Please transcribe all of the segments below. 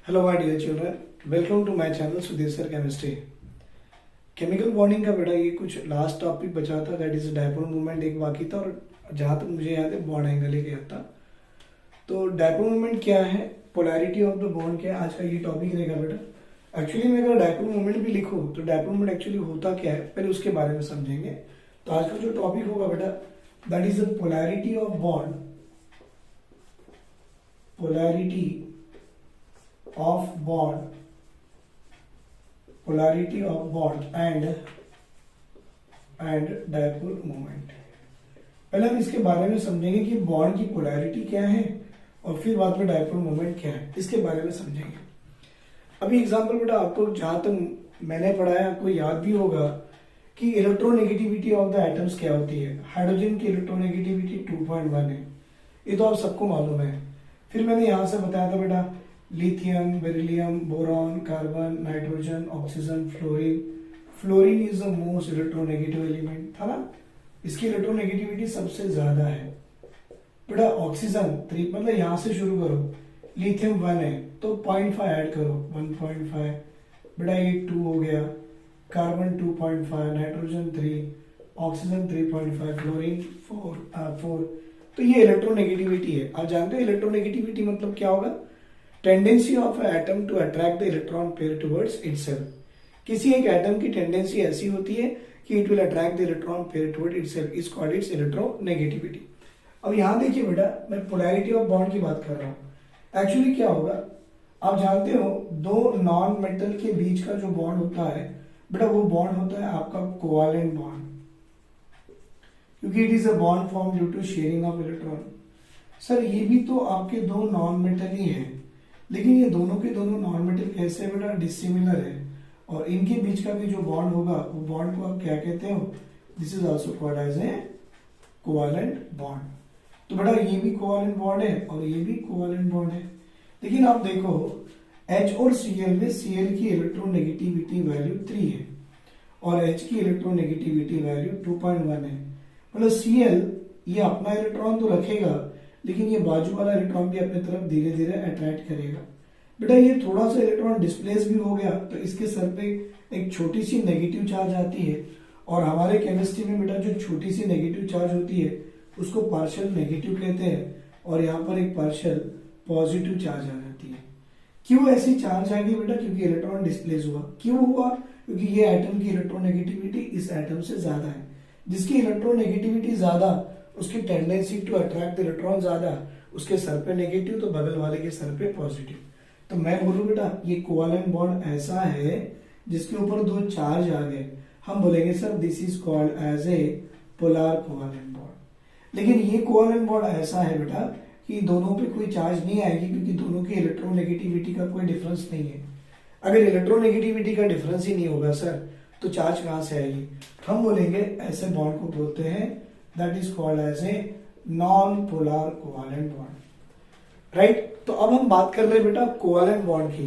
Hello my dear children, welcome to my channel Sudhir sir chemistry. Chemical bonding का बेटा ये कुछ लास्ट टॉपिक बचा था, दैट इज डायपोल मूवमेंट एक बाकी था, और जहां तक मुझे याद है बॉन्ड एंगल एक याद था। तो डायपोल मूवमेंट क्या है, पोलैरिटी ऑफ द बॉन्ड क्या है, आज का ये टॉपिक रहेगा बेटा। एक्चुअली में अगर डायपोल मूवमेंट भी लिखो तो डायपोल मूवमेंट एक्चुअली होता क्या है, पहले उसके बारे में समझेंगे। तो आज का जो टॉपिक होगा बेटा, that is the polarity of bond, polarity of bond, polarity of bond and dipole moment। पहले हम इसके बारे में समझेंगे कि बॉन्ड की पोलैरिटी क्या है और फिर बाद में डायपोल मोमेंट क्या है, इसके बारे में समझेंगे। अभी एग्जांपल बेटा आपको जहां तक मैंने पढ़ाया आपको याद भी होगा कि इलेक्ट्रोनेगेटिविटी ऑफ द एटम्स क्या होती है। हाइड्रोजन की इलेक्ट्रोनेगेटिविटी 2.1 है, ये तो आप सबको मालूम है। फिर मैंने यहां से बताया था बेटा lithium, beryllium, boron, carbon, nitrogen, oxygen, fluorine. Fluorine is the most electronegative element था ना, इसकी इलेक्ट्रोनेगेटिविटी सबसे ज्यादा है। बेटा ऑक्सीजन 3, मतलब यहां से शुरू करो, लिथियम 1 है तो 0.5 ऐड करो, 1.5। बेटा ये 2 हो गया, कार्बन 2.5, नाइट्रोजन 3, ऑक्सीजन 3.5, फ्लोरीन 4। तो ये इलेक्ट्रोनेगेटिविटी है। आप जानते हो इलेक्ट्रोनेगेटिविटी मतलब क्या होगा, tendency of atom to attract the electron pair towards itself. किसी एक एटम की टेंडेंसी ऐसी होती है कि it will attract the electron pair toward itself, is called its electronegativity. अब यहां देखिए बेटा, मैं पोलैरिटी ऑफ बॉन्ड की बात कर रहा हूं। एक्चुअली क्या होगा, आप जानते हो दो नॉन मेटल के बीच का जो बॉन्ड होता है बेटा, वो बॉन्ड होता है आपका कोवैलेंट बॉन्ड, क्योंकि it is a bond form due to sharing of electron. Sir ये भी तो आपके दो नॉन मेटल ही है, लेकिन ये दोनों के दोनों नॉन मेटल कैसे बेटा, डिसिमिलर है, और इनके बीच का भी जो बॉन्ड होगा वो बॉन्ड को आप क्या कहते हो, this is also called as a covalent bond. तो बेटा ये भी कोवैलेंट बॉन्ड है और ये भी कोवैलेंट बॉन्ड है। लेकिन आप देखो H और Cl में Cl की इलेक्ट्रोनेगेटिविटी वैल्यू 3 है और H की इलेक्ट्रोनेगेटिविटी वैल्यू 2.1 है। मतलब Cl ये अपना इलेक्ट्रॉन तो रखेगा, लेकिन ये बाजू वाला इलेक्ट्रॉन भी अपनी तरफ धीरे धीरे अट्रैक्ट करेगा। बेटा ये थोड़ा सा इलेक्ट्रॉन डिस्प्लेस भी हो गया तो इसके सर पे एक छोटी सी नेगेटिव चार्ज आती है, और हमारे केमिस्ट्री में बेटा जो छोटी सी नेगेटिव चार्ज होती है उसको पार्शियल नेगेटिव कहते हैं, और यहाँ पर एक पार्शियल पॉजिटिव चार्ज आ जाती है। क्यों ऐसी चार्ज आ गई बेटा, क्योंकि इलेक्ट्रॉन डिस्प्लेस हुआ। क्यों हुआ, क्योंकि ये एटम की इलेक्ट्रोनेगेटिविटी इस एटम से ज्यादा है। जिसकी इलेक्ट्रोनेगेटिविटी ज्यादा उसकी टेंडेंसी टू अट्रैक्ट इलेक्ट्रॉन ज्यादा, उसके सर पे नेगेटिव तो बगल वाले के सर पे पॉजिटिव। तो मैं बोलूं बेटा ये कोवैलेंट बॉन्ड ऐसा है जिसके ऊपर दो चार्ज आ गए, हम बोलेंगे sir this is called as a polar covalent bond. लेकिन ये कोवैलेंट बॉन्ड ऐसा है बेटा कि दोनों पे कोई चार्ज नहीं आएगी, क्योंकि दोनों की इलेक्ट्रोनेगेटिविटी का कोई डिफरेंस नहीं है। अगर इलेक्ट्रोनेगेटिविटी का डिफरेंस ही नहीं होगा सर तो चार्ज कहां से आएगी। हम बोलेंगे ऐसे बॉन्ड को बोलते हैं that is called as a non-polar covalent bond, right? तो अब हम बात कर रहे हैं बेटा कोवैलेंट बॉन्ड की।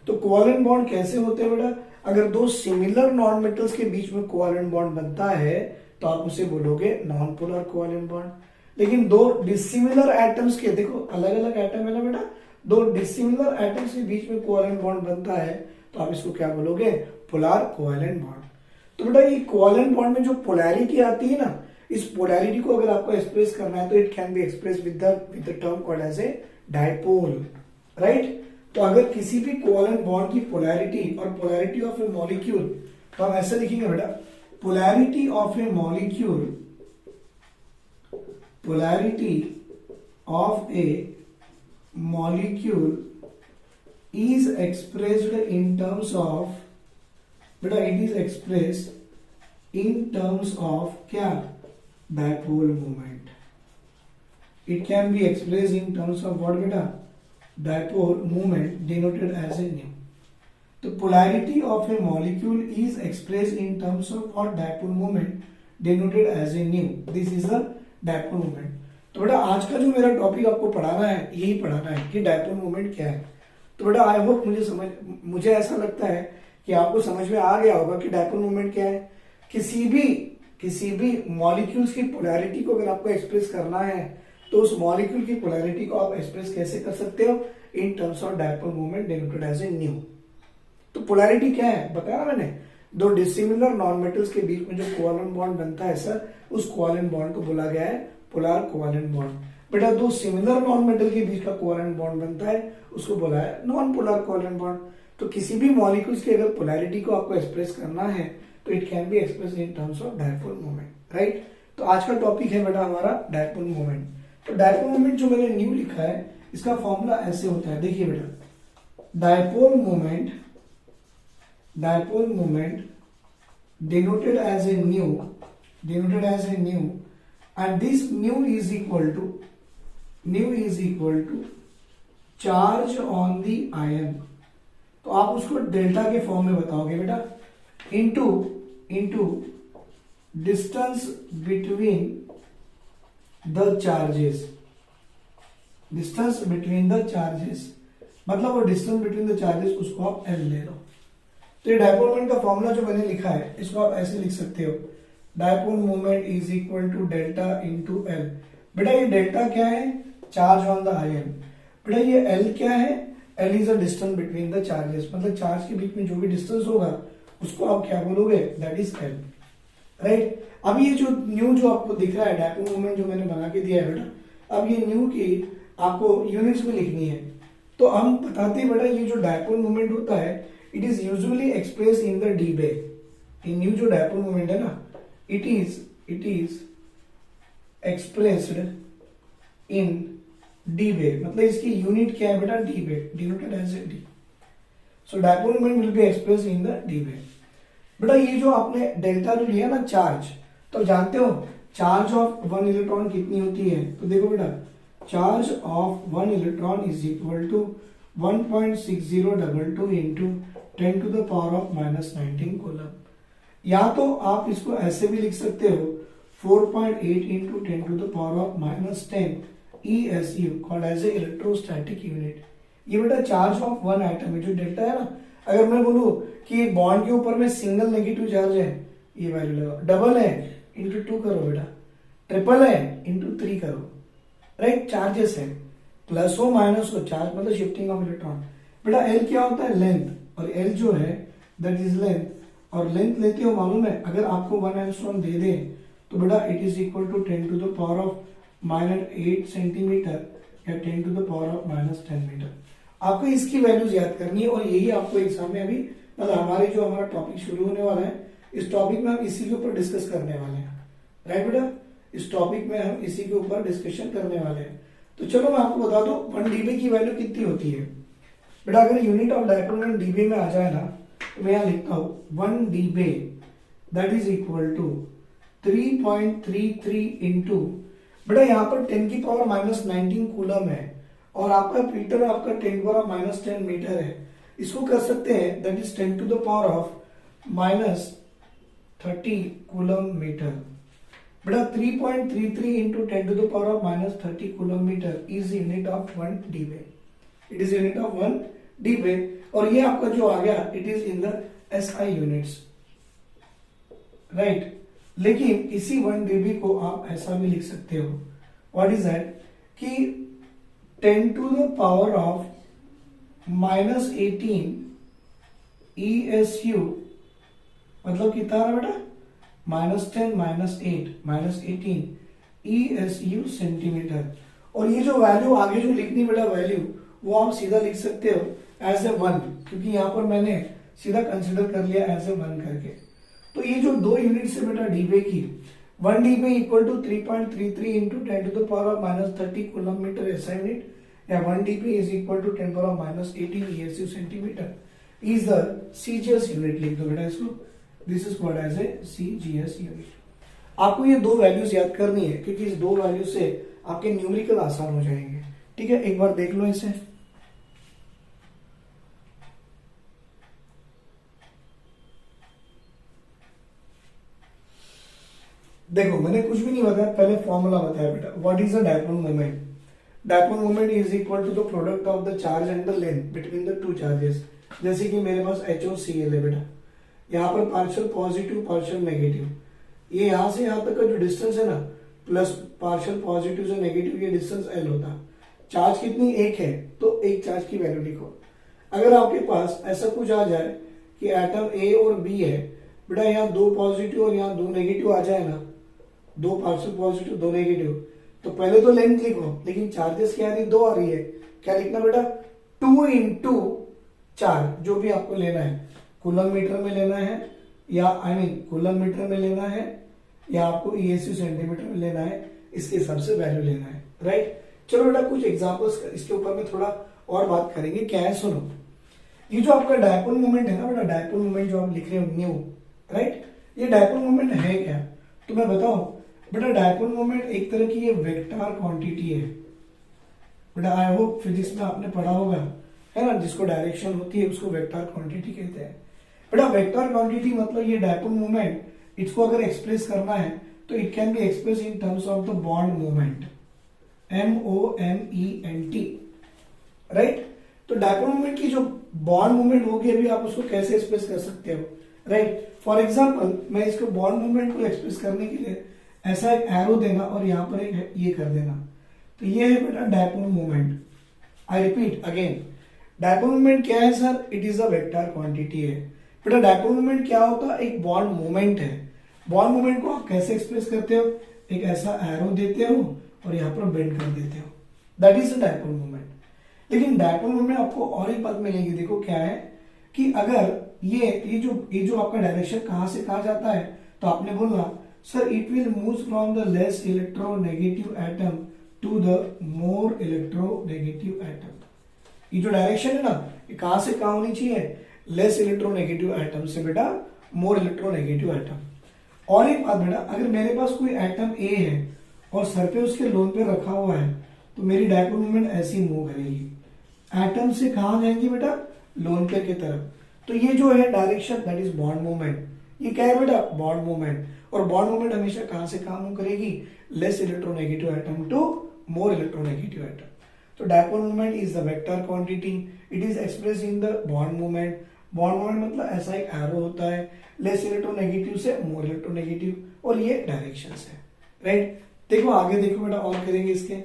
तो कोवैलेंट बॉन्ड कैसे होते हैं बेटा, अगर दो सिमिलर नॉन मेटल्स के बीच में कोवैलेंट बॉन्ड बनता है तो आप उसे बोलोगे नॉन पोलर कोवैलेंट बॉन्ड। लेकिन दो डिसिमिलर एटम्स के, देखो अलग अलग एटम है ना बेटा, दो डिसिमिलर एटम्स के बीच में कोवैलेंट बॉन्ड बनता है तो आप इसको क्या बोलोगे, पोलर कोवैलेंट बॉन्ड। तो बेटा ये कोवैलेंट बॉन्ड में जो पोलैरिटी आती है ना, इस पोलैरिटी को अगर आपको एक्सप्रेस करना है तो it can be express with the term called as a dipole, right. तो अगर किसी भी कोवैलेंट बॉन्ड की पोलैरिटी और पोलैरिटी ऑफ ए मॉलिक्यूल, तो हम ऐसे लिखेंगे बेटा, polarity of a molecule, polarity of a molecule is expressed in terms of, बेटा it is expressed in terms of क्या, dipole moment. It can be expressed in terms of what beta, dipole moment denoted as a nu. The polarity of a molecule is expressed in terms of what, dipole moment denoted as a nu. This is the dipole moment. तो बेटा आज का जो मेरा topic आपको पढ़ाना है यही पढ़ाना है कि डायपोल मोमेंट क्या है। तो बेटा आई होप मुझे ऐसा लगता है कि आपको समझ में आ गया होगा कि डायपोल मोमेंट क्या है। किसी भी मॉलिक्यूल्स की पोलैरिटी को अगर आपको एक्सप्रेस करना है तो उस मॉलिक्यूल की पोलैरिटी को आप एक्सप्रेस कैसे कर सकते हो, in terms of dipole moment denoted as a mu. तो पोलैरिटी क्या है बताया ना मैंने, दो डिसिमिलर नॉन मेटल्स के बीच में जो कोवेलेंट बॉन्ड बनता है सर, उस कोवेलेंट बॉन्ड को बोला गया है पोलर कोवेलेंट बॉन्ड। बेटा दो सिमिलर नॉन मेटल के बीच का कोवेलेंट बॉन्ड बनता है उसको बोला है नॉन पोलर कोवेलेंट बॉन्ड। तो किसी भी मॉलिक्यूल्स की अगर पोलैरिटी को आपको एक्सप्रेस करना है तो it can be express in terms of dipole moment, right. तो आज का टॉपिक है बेटा हमारा डायपोल मोमेंट। तो डायपोल मोमेंट जो मैंने न्यू लिखा है इसका फॉर्मूला ऐसे होता है, देखिए बेटा, dipole moment denoted as a new and this new is equal to charge on the ion। तो आप उसको डेल्टा के फॉर्म में बताओगे बेटा, into distance between the charges, मतलब वो डिस्टेंस बिटवीन द चार्जेस उसको आप एल ले लो। तो ये डायपोल मोमेंट का फॉर्मूला जो मैंने लिखा है इसको आप ऐसे लिख सकते हो, dipole moment is equal to delta into l. बेटा ये डेल्टा क्या है, चार्ज ऑन द आयन। बेटा ये एल क्या है, L is a distance between the charges, मतलब चार्ज के बीच में जो भी डिस्टेंस होगा उसको आप क्या बोलोगे, दैट इज एल, राइट। अब ये जो न्यू जो आपको दिख रहा है डायपोल मोमेंट जो मैंने बना के दिया है बेटा, अब ये न्यू की आपको यूनिट्स में लिखनी है। तो हम बताते हैं बेटा ये जो डायपोल मोमेंट होता है it is usually express in the debye. In mu जो डायपोल मोमेंट है ना, it is expressed in debye, मतलब इसकी यूनिट क्या है बेटा, debye, denoted as a D. So dipole moment will be express in the debye. बेटा ये जो आपने डेल्टा जो लिया ना चार्ज, तो जानते हो चार्ज ऑफ वन इलेक्ट्रॉन कितनी होती है, तो देखो बेटा charge of one electron is equal to 1.6022 into 10 to the power of -19 coulomb. या तो आप इसको ऐसे भी लिख सकते हो 4.8 into 10 to the power of -10 ESU called as a electrostatic unit. ये बेटा चार्ज ऑफ वन आइटम है जो डेल्टा है ना। अगर मैं बोलूं कि एक बॉन्ड के ऊपर में सिंगल नेगेटिव चार्ज है, ये वैल्यू लगाओ, डबल है इंटू 2 करो बेटा, ट्रिपल है इंटू 3 करो, राइट। चार्जेस है, प्लस हो माइनस हो, चार्ज मतलब शिफ्टिंग ऑफ इलेक्ट्रॉन। बेटा एल क्या होता है, लेंथ, और एल जो है दैट इज लेंथ, और लेंथ लेते हो मालूम है, अगर आपको 1 एंगस्ट्रॉम दे दे तो बेटा it is equal to 10 to the power of -8 centimetre या 10 to the power of -10 metre. आपको इसकी वैल्यूज याद करनी है और यही आपको एग्जाम में अभी मतलब हमारे जो हमारा टॉपिक शुरू होने वाला है इस टॉपिक में हम इसी के ऊपर डिस्कस करने वाले हैं, राइट बेटा। इस टॉपिक में हम इसी के ऊपर डिस्कशन करने वाले हैं। तो चलो मैं आपको बता दूं 1 dB की वैल्यू कितनी होती है। बेटा अगर unit of dipole moment dB में आ जाए ना तो मैं यहां लिखता हूं 1 dB that is equal to 3.33 into, बेटा यहां पर 10 की पावर -19 कूलम है और आपका मीटर आपका 10 की पावर -10 मीटर है। इसको कर सकते हैं that is 10 to the power of -30 coulomb metre. बेटा 3.33 into 10 to the power of -30 coulomb metre is unit of 1 dB। It is unit of 1 dB और ये आपका जो आ गया it is in the SI units, right. लेकिन इसी 1 dB को आप ऐसा भी लिख सकते हो, व्हाट इज दैट, कि 10 to the power of -18 ESU, मतलब कितना रहा बेटा, -10 -8 ESU सेंटीमीटर। और ये जो वैल्यू आगे जो लिखनी बेटा वैल्यू वो आप सीधा लिख सकते हो एज ए 1, क्योंकि यहां पर मैंने सीधा कंसिडर कर लिया एज ए 1 करके। तो ये जो दो यूनिट्स है बेटा डीबे की, 1 dB equal to 3.33 into 10 to the power of -30 coulomb metre SI unit, या 1 dB is equal to 10 power of -18 ESU centimetre is the CGS unit. लिख दो बेटा इसको, this is called as a CGS unit. आपको ये दो values याद करनी है क्योंकि इस दो वैल्यू से आपके न्यूमेरिकल आसान हो जाएंगे, ठीक है। एक बार देख लो इसे, देखो मैंने कुछ भी नहीं बताया, पहले फॉर्मूला बताया बेटा। What is the dipole moment, dipole moment is equal to the product of the charge and the length between the two charges. जैसे कि मेरे पास HOCl है बेटा, यहाँ पर पार्शियल पॉजिटिव पार्शियल नेगेटिव, ये यहां से यहां तक का जो डिस्टेंस है ना, प्लस पार्शियल पॉजिटिव से नेगेटिव ये डिस्टेंस L होता, चार्ज कितनी, एक है, तो एक चार्ज की वैल्यू लिखो। अगर आपके पास ऐसा कुछ आ जाए कि एटम ए और बी है, बेटा यहाँ दो पॉजिटिव और यहाँ दो नेगेटिव आ जाए ना, दो पार्शियल पॉजिटिव दो नेगेटिव, तो पहले तो लेंथ लिखो, लेकिन चार्जेस क्या आ रही, दो आ रही है, क्या लिखना बेटा, 2 इंटू चार्ज, जो भी आपको लेना है, कूलम मीटर में लेना है या कूलम मीटर में लेना है या आपको ईएसयू सेंटीमीटर में लेना है, इसके हिसाब से वैल्यू लेना है, राइट। चलो बेटा कुछ एग्जांपल्स इसके ऊपर में थोड़ा और बात करेंगे। क्या है, सुनो, ये जो आपका डायपोल मोमेंट है ना बेटा, डायपोल मोमेंट जो आप लिख रहे हो न्यू, राइट, ये डायपोल मोमेंट है क्या, तो मैं बताऊं बेटा, डायपोल मोमेंट एक तरह की ये वेक्टर क्वांटिटी है बेटा। आई होप फिजिक्स में आपने पढ़ा होगा, है ना, जिसको डायरेक्शन होती है उसको वेक्टर क्वांटिटी कहते हैं बेटा। वेक्टर क्वांटिटी मतलब ये डायपोल मोमेंट, इसको अगर एक्सप्रेस करना है तो it can be express in terms of the bond moment, MOMENT, right. तो डायपोल मोमेंट की जो बॉन्ड मोमेंट होगी अभी आप उसको कैसे एक्सप्रेस कर सकते हो, राइट। फॉर एग्जांपल मैं इसको बॉन्ड मोमेंट को एक्सप्रेस करने के लिए ऐसा एक एरो देना और यहां पर एक ये कर देना, तो ये है बेटा dipole moment. I repeat again, dipole moment क्या है sir, it is a vector quantity है बेटा। डायपोल मोमेंट क्या होता है, एक बॉन्ड मोमेंट है। बॉन्ड मोमेंट को आप कैसे एक्सप्रेस करते हो, एक ऐसा एरो देते हो और यहां पर बेंड कर देते हो, that is a dipole moment. लेकिन डायपोल मोमेंट आपको और एक बात मिलेगी, देखो क्या है कि अगर ये जो आपका डायरेक्शन कहां से कहां जाता है, तो आपने बोला sir it will move from the less electronegative atom to the more electronegative atom. ये जो डायरेक्शन है ना, ये कहां से कहां होनी चाहिए, लेस इलेक्ट्रोनेगेटिव एटम से बेटा मोर इलेक्ट्रोनेगेटिव एटम। और एक बात बेटा, अगर मेरे पास कोई एटम ए है और सर पे उसके लोन पे रखा हुआ है, तो मेरी डायपोल मोमेंट ऐसी मूव करेगी, एटम से कहां जाएंगी बेटा, लोन पेयर की तरफ। तो ये जो है direction, that is bond moment. ये क्या है बेटा, बॉन्ड मोमेंट। और बॉन्ड मोमेंट हमेशा कहां से कहां मूव करेगी, less electronegative atom to more electronegative atom. तो dipole moment is the vector quantity, it is express in the bond moment. Bond moment मतलब ऐसा एक एरो होता है, लेस इलेक्ट्रोनेगेटिव से मोर इलेक्ट्रोनेगेटिव, और ये डायरेक्शन है, राइट। देखो आगे देखो बेटा, और करेंगे इसके।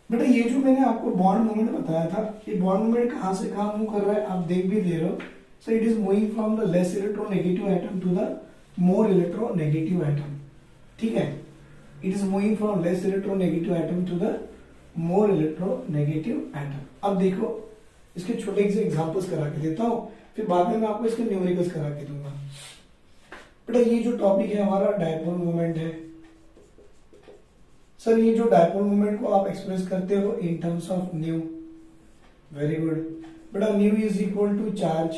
बेटा ये जो मैंने आपको बॉन्ड मोमेंट बताया था, ये बॉन्ड मोमेंट कहां से कहां मूव कर रहा है, आप देख भी दे रहे हो। So it is moving from the less electronegative atom to the more electronegative atom, ठीक है। It is moving from less electronegative atom to the more electronegative atom. अब देखो इसके छोटे से एग्जांपल्स करा के देता हूं, फिर बाद में मैं आपको इसके न्यूमेरिकल्स करा के दूंगा। बेटा ये जो टॉपिक है हमारा डायपोल मोमेंट है। सर ये जो डायपोल मोमेंट को आप एक्सप्रेस करते हो in terms of mu, very good बेटा। Mu is equal to charge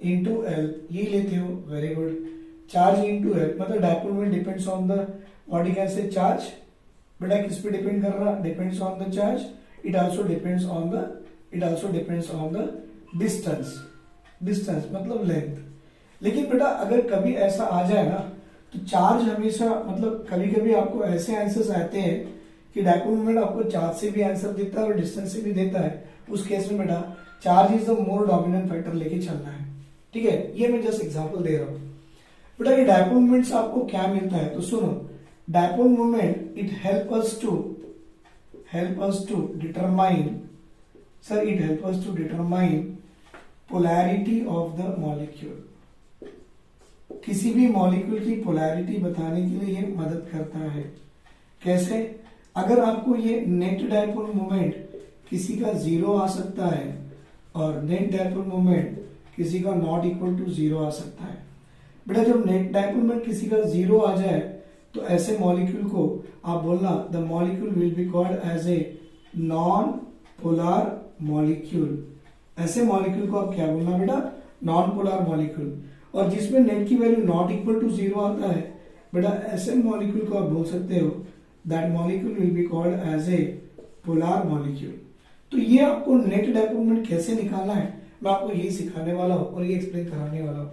into L, ये लेते हो, very good. Charge into L मतलब dipole moment depends on the body can say charge, बेटा किस पे डिपेंड कर रहा, depends on the charge. It also depends on the distance, distance मतलब लेंथ। लेकिन बेटा अगर कभी ऐसा आ जाए ना, तो चार्ज हमेशा मतलब कभी कभी आपको ऐसे आंसर्स आते हैं कि डायपोल मोमेंट आपको चार्ज से भी आंसर देता है और डिस्टेंस से भी देता है। उस केस में बेटा charge is the more dominant factor लेके चलना है, ठीक है। ये मैं जस्ट एग्जांपल दे रहा हूं बेटा। ये डायपोल मोमेंट से आपको क्या मिलता है, तो सुनो, dipole moment it help us to determine, sir it help us to determine polarity of the molecule. किसी भी मॉलिक्यूल की पोलैरिटी बताने के लिए ये मदद करता है। कैसे, अगर आपको ये नेट डायपोल मोमेंट किसी का जीरो आ सकता है और नेट डायपोल मोमेंट किसी का नॉट इक्वल टू जीरो आ सकता है। बेटा जब नेट डायपोल मोमेंट किसी का जीरो आ जाए तो ऐसे मॉलिक्यूल को आप बोलना the molecule will be called as a non polar molecule. ऐसे मॉलिक्यूल को आप क्या बोलना बेटा, नॉन पोलर मॉलिक्यूल। और जिसमें नेट की value not equal to zero आता है बेटा, ऐसे मॉलिक्यूल को आप बोल सकते हो that molecule will be called as a polar molecule. तो ये आपको नेट डायपोल मोमेंट कैसे निकालना है मैं आपको यही सिखाने वाला हूं और ये एक्सप्लेन कराने वाला हूं।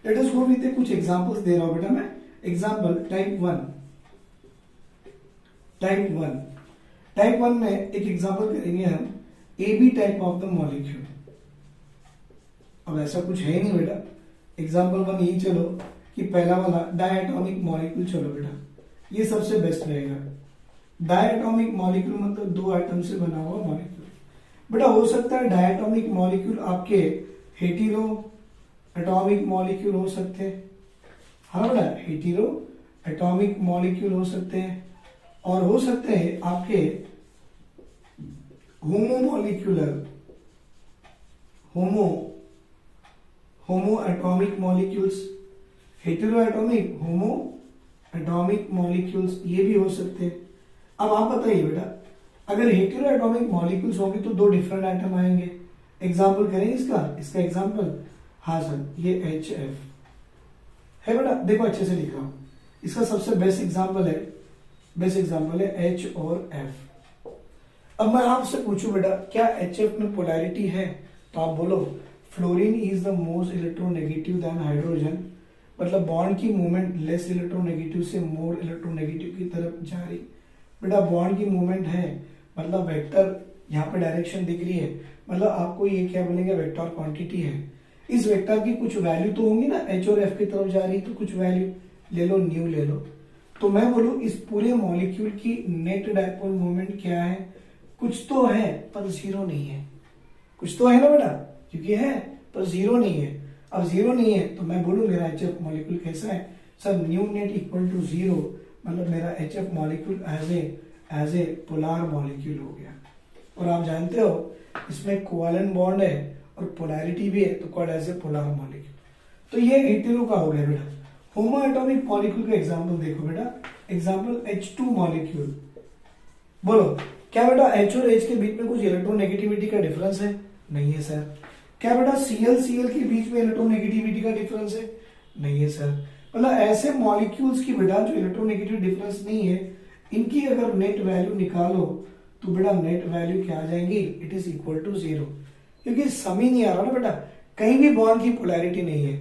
लेट अस गो विद कुछ एग्जांपल्स दे रहा हूं बेटा मैं। Example type 1। टाइप 1 में एक एग्जांपल करेंगे हम A B type of the molecule. अब ऐसा कुछ है ही नहीं बेटा, एग्जांपल 1 यही चलो कि पहला वाला डायटोमिक मॉलिक्यूल, चलो बेटा ये सबसे बेस्ट रहेगा। डायटोमिक मॉलिक्यूल मतलब 2 आइटम से बना हुआ मॉलिक्यूल। बेटा हो सकता है डायटोमिक मॉलिक्यूल आपके हेटेरो एटॉमिक मॉलिक्यूल हो सकते हैं, हाँ बेटा हेटेरो एटॉमिक मॉलिक्यूल हो सकते हैं, और हो सकते हैं आपके homomolecular homo atomic molecules, hetero atomic homo atomic molecules ये भी हो सकते हैं। अब आप बताइए बेटा, अगर हेटेरो एटॉमिक मॉलिक्यूल्स होंगे तो 2 डिफरेंट आइटम आएंगे। एग्जांपल करें इसका एग्जांपल, हाँ सर ये HF है बेटा, देखो अच्छे से लिख रहा हूं, इसका सबसे बेस्ट एग्जांपल है H और F। अब मैं आपसे पूछूं बेटा क्या HF में पोलैरिटी है, तो आप बोलो fluorine is the most electronegative than hydrogen, मतलब बॉन्ड की मूवमेंट लेस इलेक्ट्रोनेगेटिव से मोर इलेक्ट्रोनेगेटिव की तरफ जा रही। बेटा बॉन्ड की मूवमेंट है मतलब वेक्टर, यहाँ पे डायरेक्शन दिख रही है, मतलब आपको ये क्या बोलेंगे वेक्टर क्वांटिटी है। इस वेक्टर की कुछ वैल्यू तो होंगी ना, H और F की तरफ जा रही, तो कुछ वैल्यू ले लो, न्यू ले लो। तो मैं बोलूं इस पूरे मॉलिक्यूल की नेट डायपोल मोमेंट क्या है, कुछ तो है पर 0 नहीं है, कुछ तो है ना बेटा, क्योंकि है पर 0 नहीं है। अब 0 नहीं है तो मैं बोलूं मेरा HF मॉलिक्यूल कैसा है sir, mu net equal to 0, मतलब मेरा HF molecule as a polar molecule हो गया। और आप जानते हो इसमें कोवेलेंट बॉन्ड है और पोलैरिटी भी है, तो called as a polar molecule. तो ये हेटेरो का हो गया बेटा। होमो एटॉमिक मॉलिक्यूल का एग्जांपल देखो बेटा, एग्जांपल H2 मॉलिक्यूल। बोलो क्या बेटा H और H के बीच में कुछ इलेक्ट्रोनेगेटिविटी का डिफरेंस है? नहीं है सर। क्या बेटा Cl के बीच में इलेक्ट्रोनेगेटिविटी का डिफरेंस है? नहीं है सर। मतलब ऐसे मॉलिक्यूल्स की बेटा जो इलेक्ट्रोनेगेटिव डिफरेंस नहीं है, इनकी अगर नेट वैल्यू निकालो तो बेटा नेट वैल्यू क्या आ जाएंगी, इट इज इक्वल टू 0, क्योंकि सम ही नहीं आ रहा ना बेटा, कहीं भी बॉन्ड की पोलैरिटी नहीं है।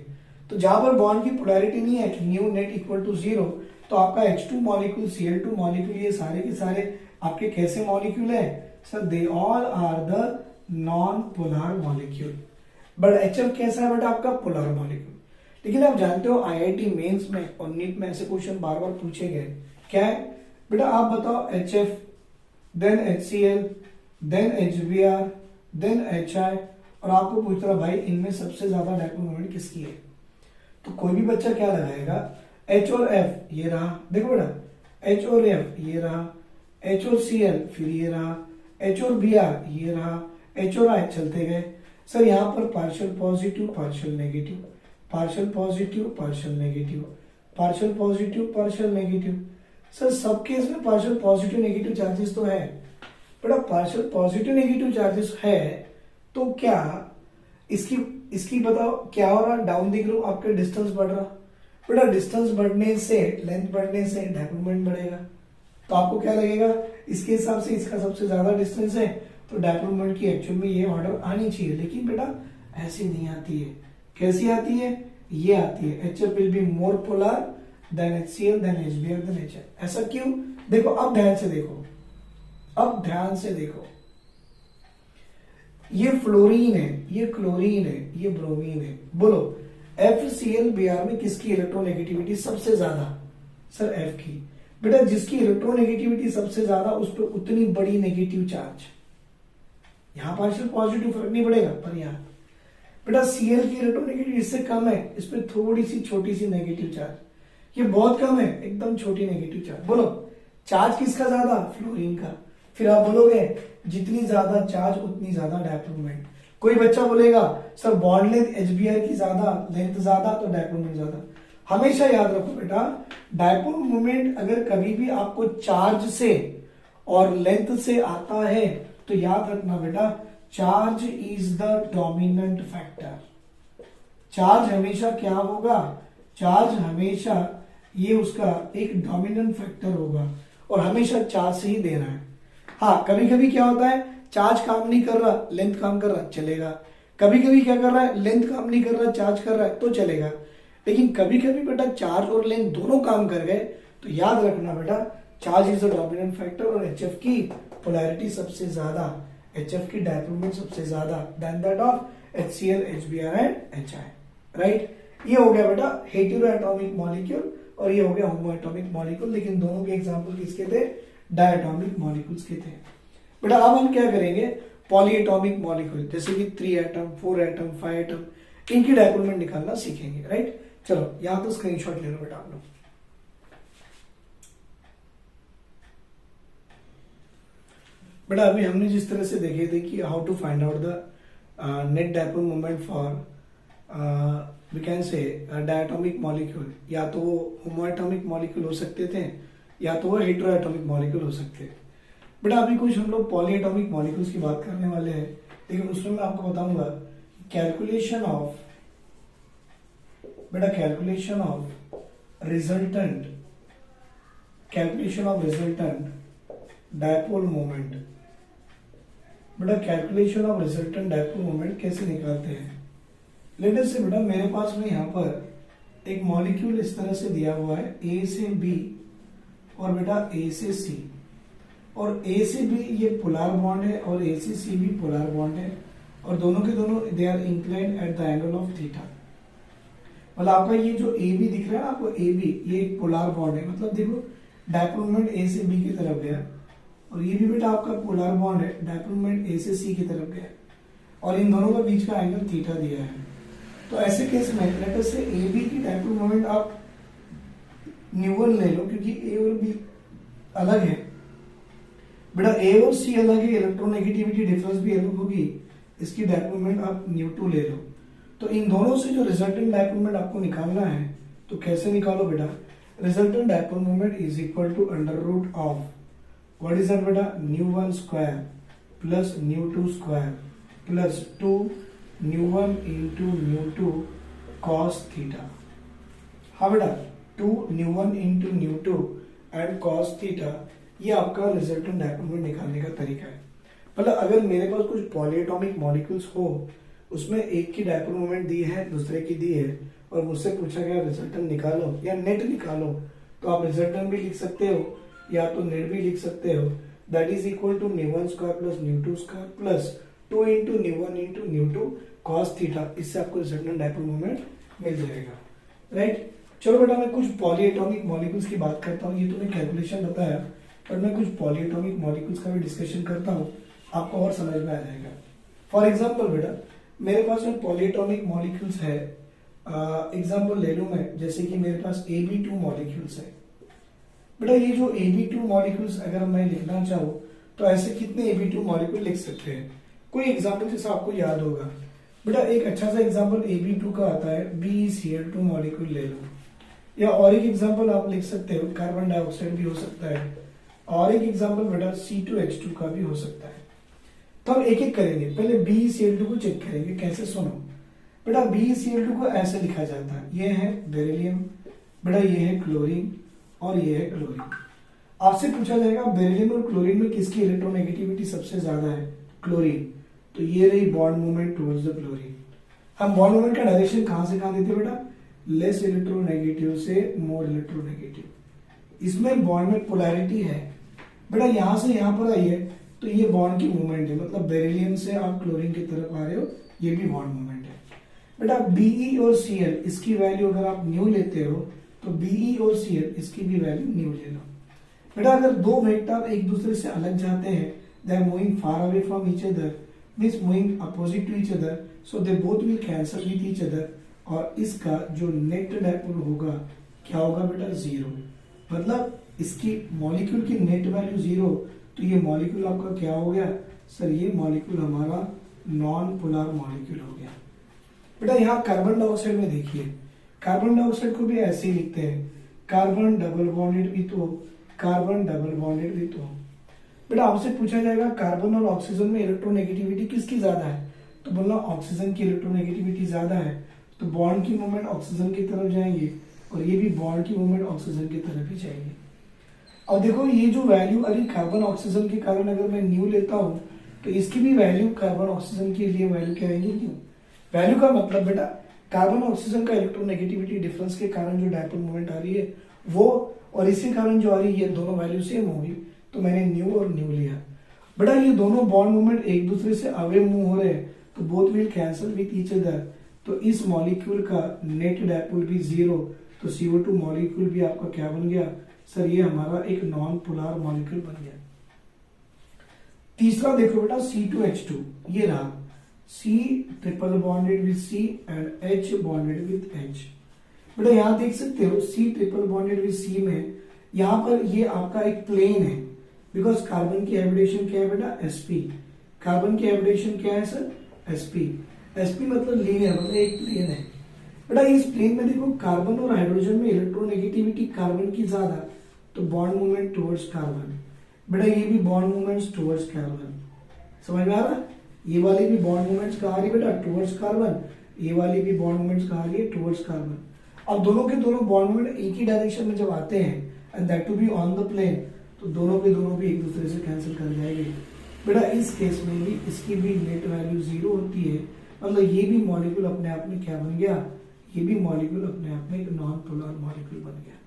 तो जहां पर बॉन्ड की पोलैरिटी नहीं है, न्यू नेट इक्वल टू 0, तो आपका H2 मॉलिक्यूल, Cl2 मॉलिक्यूल, ये सारे के सारे आपके कैसे मॉलिक्यूल है sir, they all are the non polar molecule. But HF कैसा है बेटा आपका, पोलर मॉलिक्यूल। लेकिन आप जानते हो IIT मेंस में और नीट में ऐसे क्वेश्चन बार बार पूछे गए, क्या है बेटा आप बताओ HF then HCl then HBr then HI, और आपको पूछता है भाई इनमें सबसे ज्यादा डायपोल मोमेंट किसकी है, तो कोई भी बच्चा क्या लगाएगा, H और F ये रहा, देखो बेटा H और F ये रहा, H और Cl फिर ये रहा, H और Br ये रहा, H और I चलते गए। सर यहाँ पर partial positive partial negative, partial positive partial negative, partial positive partial negative. Sir सब केस में पार्शियल पॉजिटिव नेगेटिव चार्जेस तो है बेटा, पार्शियल पॉजिटिव नेगेटिव चार्जेस है, तो क्या इसकी बताओ क्या हो रहा, डाउन द ग्रुप आपके डिस्टेंस बढ़ रहा। बेटा डिस्टेंस बढ़ने से, लेंथ बढ़ने से डायपोल मोमेंट बढ़ेगा, तो आपको क्या लगेगा, इसके हिसाब से इसका सबसे ज्यादा डिस्टेंस है, तो डायपोल मोमेंट की एक्चुअल में ये ऑर्डर आनी चाहिए, लेकिन बेटा ऐसी नहीं आती है। कैसी आती है, ये आती है HF will be more polar than HCl then HBr then HI। ऐसा क्यों, देखो अब ध्यान से देखो, अब ध्यान से देखो, ये फ्लोरीन है, ये क्लोरीन है, ये ब्रोमीन है। बोलो FCl-Br में किसकी इलेक्ट्रोनेगेटिविटी सबसे ज्यादा, सर F की। बेटा जिसकी इलेक्ट्रोनेगेटिविटी सबसे ज्यादा उस पर उतनी बड़ी नेगेटिव चार्ज, यहां पार्शियल पॉजिटिव फर्क नहीं पड़ेगा, पर यहां बेटा Cl की इलेक्ट्रोनेगेटिविटी इससे कम है, इस पर थोड़ी सी छोटी सी नेगेटिव चार्ज, ये बहुत कम है, एकदम छोटी नेगेटिव चार्ज। बोलो चार्ज किसका ज्यादा, फ्लोरीन का। फिर आप बोलोगे जितनी ज्यादा चार्ज उतनी ज्यादा डायपोल मोमेंट। कोई बच्चा बोलेगा सर बॉन्ड लेंथ HBr की ज्यादा, लेंथ ज्यादा तो डायपोल मोमेंट ज्यादा। हमेशा याद रखो बेटा, डायपोल मोमेंट अगर कभी भी आपको चार्ज से और लेंथ से आता है तो याद रखना बेटा, charge is the dominant factor. Charge हमेशा क्या होगा, चार्ज हमेशा ये उसका एक डोमिनेंट फैक्टर होगा, और हमेशा चार्ज से ही देना है। हाँ कभी कभी क्या होता है, चार्ज काम नहीं कर रहा, लेंथ काम कर रहा, चलेगा। कभी कभी क्या कर रहा है, लेंथ काम नहीं कर रहा, चार्ज कर रहा है, तो चलेगा। लेकिन कभी कभी बेटा चार्ज और लेंथ दोनों काम कर गए, तो याद रखना बेटा charge is the dominant factor और HF की पोलैरिटी सबसे ज्यादा, HF की डायपोल मोमेंट सबसे ज्यादा than that of HCl, HBr and HI, right. ये हो गया बेटा हेटेरो एटॉमिक मॉलिक्यूल और ये हो गया होमो एटॉमिक मॉलिक्यूल, लेकिन दोनों के एग्जांपल किसके थे? डायटॉमिक मॉलिक्यूल्स के थे। बेटा अब हम क्या करेंगे? पॉलीएटॉमिक मॉलिक्यूल जैसे कि 3 एटम, 4 एटम, 5 एटम, इनकी डायपोल मोमेंट निकालना सीखेंगे, राइट। चलो यहां तो स्क्रीनशॉट ले लो बेटा आप लोग। बेटा अभी हमने जिस तरह से देखे थे कि how to find out the net dipole moment for we can say diatomic molecule, या तो वो होमोएटॉमिक मॉलिक्यूल हो सकते थे या तो वो हेटेरोएटॉमिक मॉलिक्यूल हो सकते हैं। बेटा अभी कुछ हम लोग पॉलीएटॉमिक मॉलिक्यूल्स की बात करने वाले हैं, लेकिन उसमें मैं आपको बताऊंगा calculation of resultant dipole moment. बेटा calculation of resultant dipole moment कैसे निकालते हैं? लेट अस से बेटा मेरे पास में यहाँ पर एक मॉलिक्यूल इस तरह से दिया हुआ है A से B और बेटा A से C, और A से B ये पोलर बॉन्ड है और A से C भी पोलर बॉन्ड है, और दोनों के दोनों they are inclined at the angle of theta. मतलब आपका ये जो AB दिख रहा है आपको, AB ये एक पोलर बॉन्ड है, मतलब देखो डायपोल मोमेंट A से B की तरफ गया, और ये भी बेटा आपका पोलर बॉन्ड है, डायपोल मोमेंट A से C की तरफ गया, और इन दोनों का बीच का एंगल थीटा दिया है। तो ऐसे केस में लेट अस से AB की डायपोल मोमेंट आप न्यू1 ले लो, क्योंकि A और B अलग है। बेटा A और C अलग है, इलेक्ट्रोनेगेटिविटी डिफरेंस भी अलग होगी, इसकी डायपोल मोमेंट आप न्यू2 ले लो। तो इन दोनों से जो रिजल्टेंट डायपोल मोमेंट आपको निकालना है, तो कैसे निकालो बेटा? Resultant dipole moment is equal to under root of what is that बेटा? न्यू1 स्क्वायर प्लस न्यू2 स्क्वायर प्लस 2 न्यू1 इंटू न्यू2 कॉस थीटा। हाँ बेटा 2 न्यू1 इंटू न्यू2 एंड कॉस थीटा, ये आपका रिजल्टेंट डायपोल मोमेंट निकालने का तरीका है। मतलब अगर मेरे पास कुछ पॉलीएटॉमिक मॉलिक्यूल्स हो, उसमें एक की डायपोल मोमेंट दी है, दूसरे की दी है, और मुझसे पूछा गया रिजल्टेंट निकालो या नेट निकालो, तो आप रिजल्टेंट भी लिख सकते हो या तो नेट भी लिख सकते हो। दैट इज इक्वल टू न्यू1 स्क्वायर प्लस न्यू2 स्क्वायर प्लस 2 इंटू न्यू1 इंटू न्यू2 कॉस थीटा। इससे आपको रिजल्टेंट डायपोल मोमेंट मिल जाएगा, राइट। चलो बेटा मैं कुछ पॉलीएटॉमिक मॉलिक्यूल्स की बात करता हूँ। ये तो मैं कैलकुलेशन बताया, पर मैं कुछ पॉलीएटॉमिक मॉलिक्यूल्स का भी डिस्कशन करता हूँ, आपको और समझ में आ जाएगा। फॉर एग्जाम्पल बेटा मेरे पास में पॉलीएटॉमिक मॉलिक्यूल्स है, एग्जाम्पल ले लूं मैं, जैसे कि मेरे पास AB2 मॉलिक्यूल्स है। बेटा ये जो AB2 मॉलिक्यूल्स अगर मैं लिखना चाहूँ तो ऐसे कितने AB2 मॉलिक्यूल लिख सकते हैं? कोई एग्जाम्पल जैसा आपको याद होगा। बेटा एक अच्छा सा एग्जाम्पल AB2 का आता है, BeCl2 मॉलिक्यूल ले लो, या और एक एग्जाम्पल आप लिख सकते हो कार्बन डाइऑक्साइड भी हो सकता है, और एक एग्जाम्पल बेटा C2H2 का भी हो सकता है। तो हम एक एक करेंगे। पहले BeCl2 को चेक करेंगे कैसे, सुनो बेटा। BeCl2 को ऐसे लिखा जाता है, ये है बेरिलियम, बेटा ये है क्लोरीन और ये है क्लोरीन। आपसे पूछा जाएगा बेरिलियम और क्लोरीन में किसकी इलेक्ट्रोनेगेटिविटी सबसे ज्यादा है? क्लोरीन। तो ये रही bond movement towards the chlorine. हम बॉन्ड मूवमेंट का डायरेक्शन कहां से कहां देते बेटा? लेस इलेक्ट्रोनेगेटिव से मोर इलेक्ट्रोनेगेटिव। इसमें बॉन्ड में पोलैरिटी है बेटा, यहां से यहां पर आई है, तो ये बॉन्ड की मूवमेंट है, मतलब बेरिलियम से आप क्लोरीन की तरफ आ रहे हो, ये भी बॉन्ड मूवमेंट है। बेटा Be और Cl इसकी वैल्यू अगर आप न्यू लेते हो तो Be और Cl इसकी भी वैल्यू न्यू ले लो। बेटा अगर दो वेक्टर एक दूसरे से अलग जाते हैं, they are moving far away from each other, means moving opposite to each other, so they both will cancel with each other, और इसका जो नेट डायपोल होगा क्या होगा बेटा? 0। मतलब इसकी मॉलिक्यूल की नेट वैल्यू 0, तो ये मॉलिक्यूल आपका क्या हो गया? सर ये मॉलिक्यूल हमारा नॉन पोलर मॉलिक्यूल हो गया। बेटा यहाँ कार्बन डाइऑक्साइड में देखिए, कार्बन डाइऑक्साइड को भी ऐसे ही लिखते हैं, carbon double bonded with O, carbon double bonded with O। बेटा आपसे पूछा जाएगा कार्बन और ऑक्सीजन में इलेक्ट्रोनेगेटिविटी किसकी ज्यादा है? तो बोलना ऑक्सीजन की इलेक्ट्रोनेगेटिविटी ज्यादा है, तो बॉन्ड की मूवमेंट ऑक्सीजन की तरफ जाएंगे, और ये भी बॉन्ड की मूवमेंट ऑक्सीजन की तरफ ही जाएगी। और देखो ये जो वैल्यू, अरे कार्बन ऑक्सीजन के कारण अगर मैं न्यू लेता हूं, तो इसकी भी वैल्यू कार्बन ऑक्सीजन के लिए वैल्यू क्या आएगी? न्यू। वैल्यू का मतलब बेटा कार्बन ऑक्सीजन का इलेक्ट्रोनेगेटिविटी डिफरेंस के कारण जो डायपोल मोमेंट आ रही है वो, और इसी कारण जो आ रही है, ये दोनों वैल्यू सेम होगी, तो मैंने न्यू और न्यू लिया। बेटा ये दोनों बॉन्ड मूवमेंट एक दूसरे से अवे मूव हो रहे हैं, तो both will cancel with each other, तो इस मॉलिक्यूल का नेट डायपोल भी 0, तो CO2 मॉलिक्यूल भी आपका क्या बन गया सर, ये हमारा एक नॉन पोलर मॉलिक्यूल बन गया। तीसरा देखो बेटा C2H2, ये रहा C triple bonded with C and H bonded with H। बेटा यहां देख सकते हो C triple bonded with C में यहां पर ये आपका एक प्लेन है, बिकॉज कार्बन की हाइब्रिडेशन क्या है बेटा sp, कार्बन की हाइब्रिडेशन क्या है सर sp, sp मतलब लीनियर, मतलब एक प्लेन है। बेटा इस प्लेन में देखो कार्बन और हाइड्रोजन में इलेक्ट्रोनेगेटिविटी कार्बन की ज्यादा, तो बॉन्ड मूवमेंट टुवर्ड्स कार्बन। बेटा ये भी बॉन्ड मूवमेंट्स टुवर्ड्स कार्बन, समझ में आ रहा है? ये वाली भी बॉन्ड मूवमेंट्स कहा रही है बेटा टुवर्ड्स कार्बन, ये वाली भी बॉन्ड मूवमेंट्स कहा रही है टुवर्ड्स कार्बन। अब दोनों के दोनों बॉन्ड मूवमेंट एक ही डायरेक्शन में जब आते हैं and that to be on the plane, तो दोनों के दोनों भी एक दूसरे से कैंसिल कर जाएंगे। बेटा इस केस में भी इसकी भी नेट वैल्यू 0 होती है, मतलब ये भी मॉलिक्यूल अपने आप में क्या बन गया, ये भी मॉलिक्यूल अपने आप में एक नॉन पोलर मॉलिक्यूल बन गया।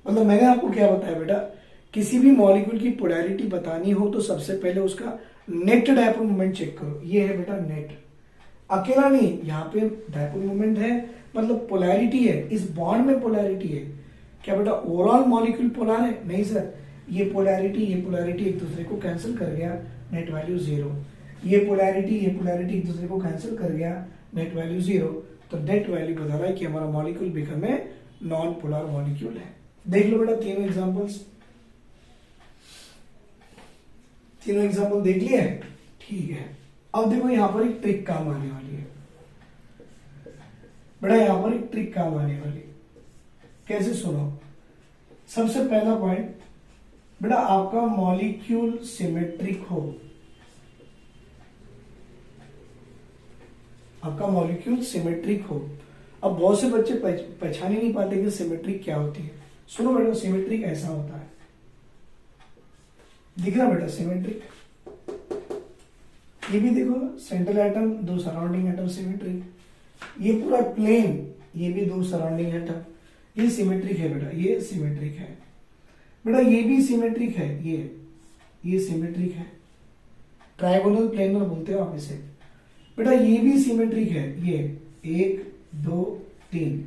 मतलब मैंने आपको क्या बताया बेटा, किसी भी मॉलिक्यूल की पोलैरिटी बतानी हो तो सबसे पहले उसका नेट डायपोल मोमेंट चेक करो। ये है बेटा नेट, अकेला नहीं, यहाँ पे डायपोल मोमेंट है मतलब पोलैरिटी है, इस बॉन्ड में पोलैरिटी है। क्या बेटा ओवरऑल मॉलिक्यूल पोलर है? नहीं सर, ये पोलैरिटी एक दूसरे को कैंसिल कर गया, नेट वैल्यू 0। ये पोलैरिटी एक दूसरे को कैंसिल कर गया, नेट वैल्यू 0। तो नेट वैल्यू बता रहा है कि हमारा molecule become a non polar molecule है। देख लो बेटा तीनों एग्जांपल्स, तीनों एग्जांपल देख लिए, ठीक है। अब देखो यहां पर एक ट्रिक काम आने वाली है बेटा, यहां पर एक ट्रिक काम आने वाली है। कैसे सुनो, सबसे पहला पॉइंट बेटा आपका मॉलिक्यूल सिमेट्रिक हो, आपका मॉलिक्यूल सिमेट्रिक हो। अब बहुत से बच्चे पहचान ही नहीं पाते कि सिमेट्रिक क्या होती है। सुनो बेटा सिमेट्रिक ऐसा होता है, दिख रहा बेटा सिमेट्रिक, ये भी देखो सेंट्रल एटम, दो सराउंडिंग एटम सिमेट्रिक, ये पूरा प्लेन, ये भी दो सराउंडिंग एटम, ये सिमेट्रिक है बेटा, ये सिमेट्रिक है बेटा, ये भी सिमेट्रिक है, ये सिमेट्रिक है, ट्राइगोनल प्लेनर बोलते हो आप इसे बेटा, ये भी सिमेट्रिक है, ये 1 2 3,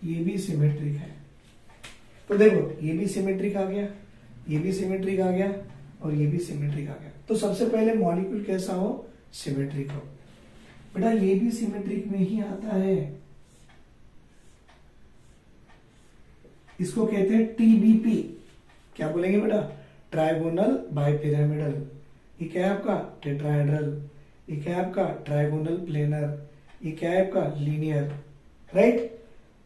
ये भी सिमेट्रिक है। तो देखो ये भी सिमेट्रिक आ गया, ये भी सिमेट्रिक आ गया और ये भी सिमेट्रिक आ गया। तो सबसे पहले मॉलिक्यूल कैसा हो, सिमेट्रिक हो। बेटा ये भी सिमेट्रिक में ही आता है, इसको कहते हैं TBP। क्या बोलेंगे बेटा, ट्राइगोनल बाइपिरामिडल। ये क्या है आपका टेट्राहेड्रल, ये क्या है आपका ट्राइगोनल प्लेनर, ये क्या है आपका लीनियर, राइट।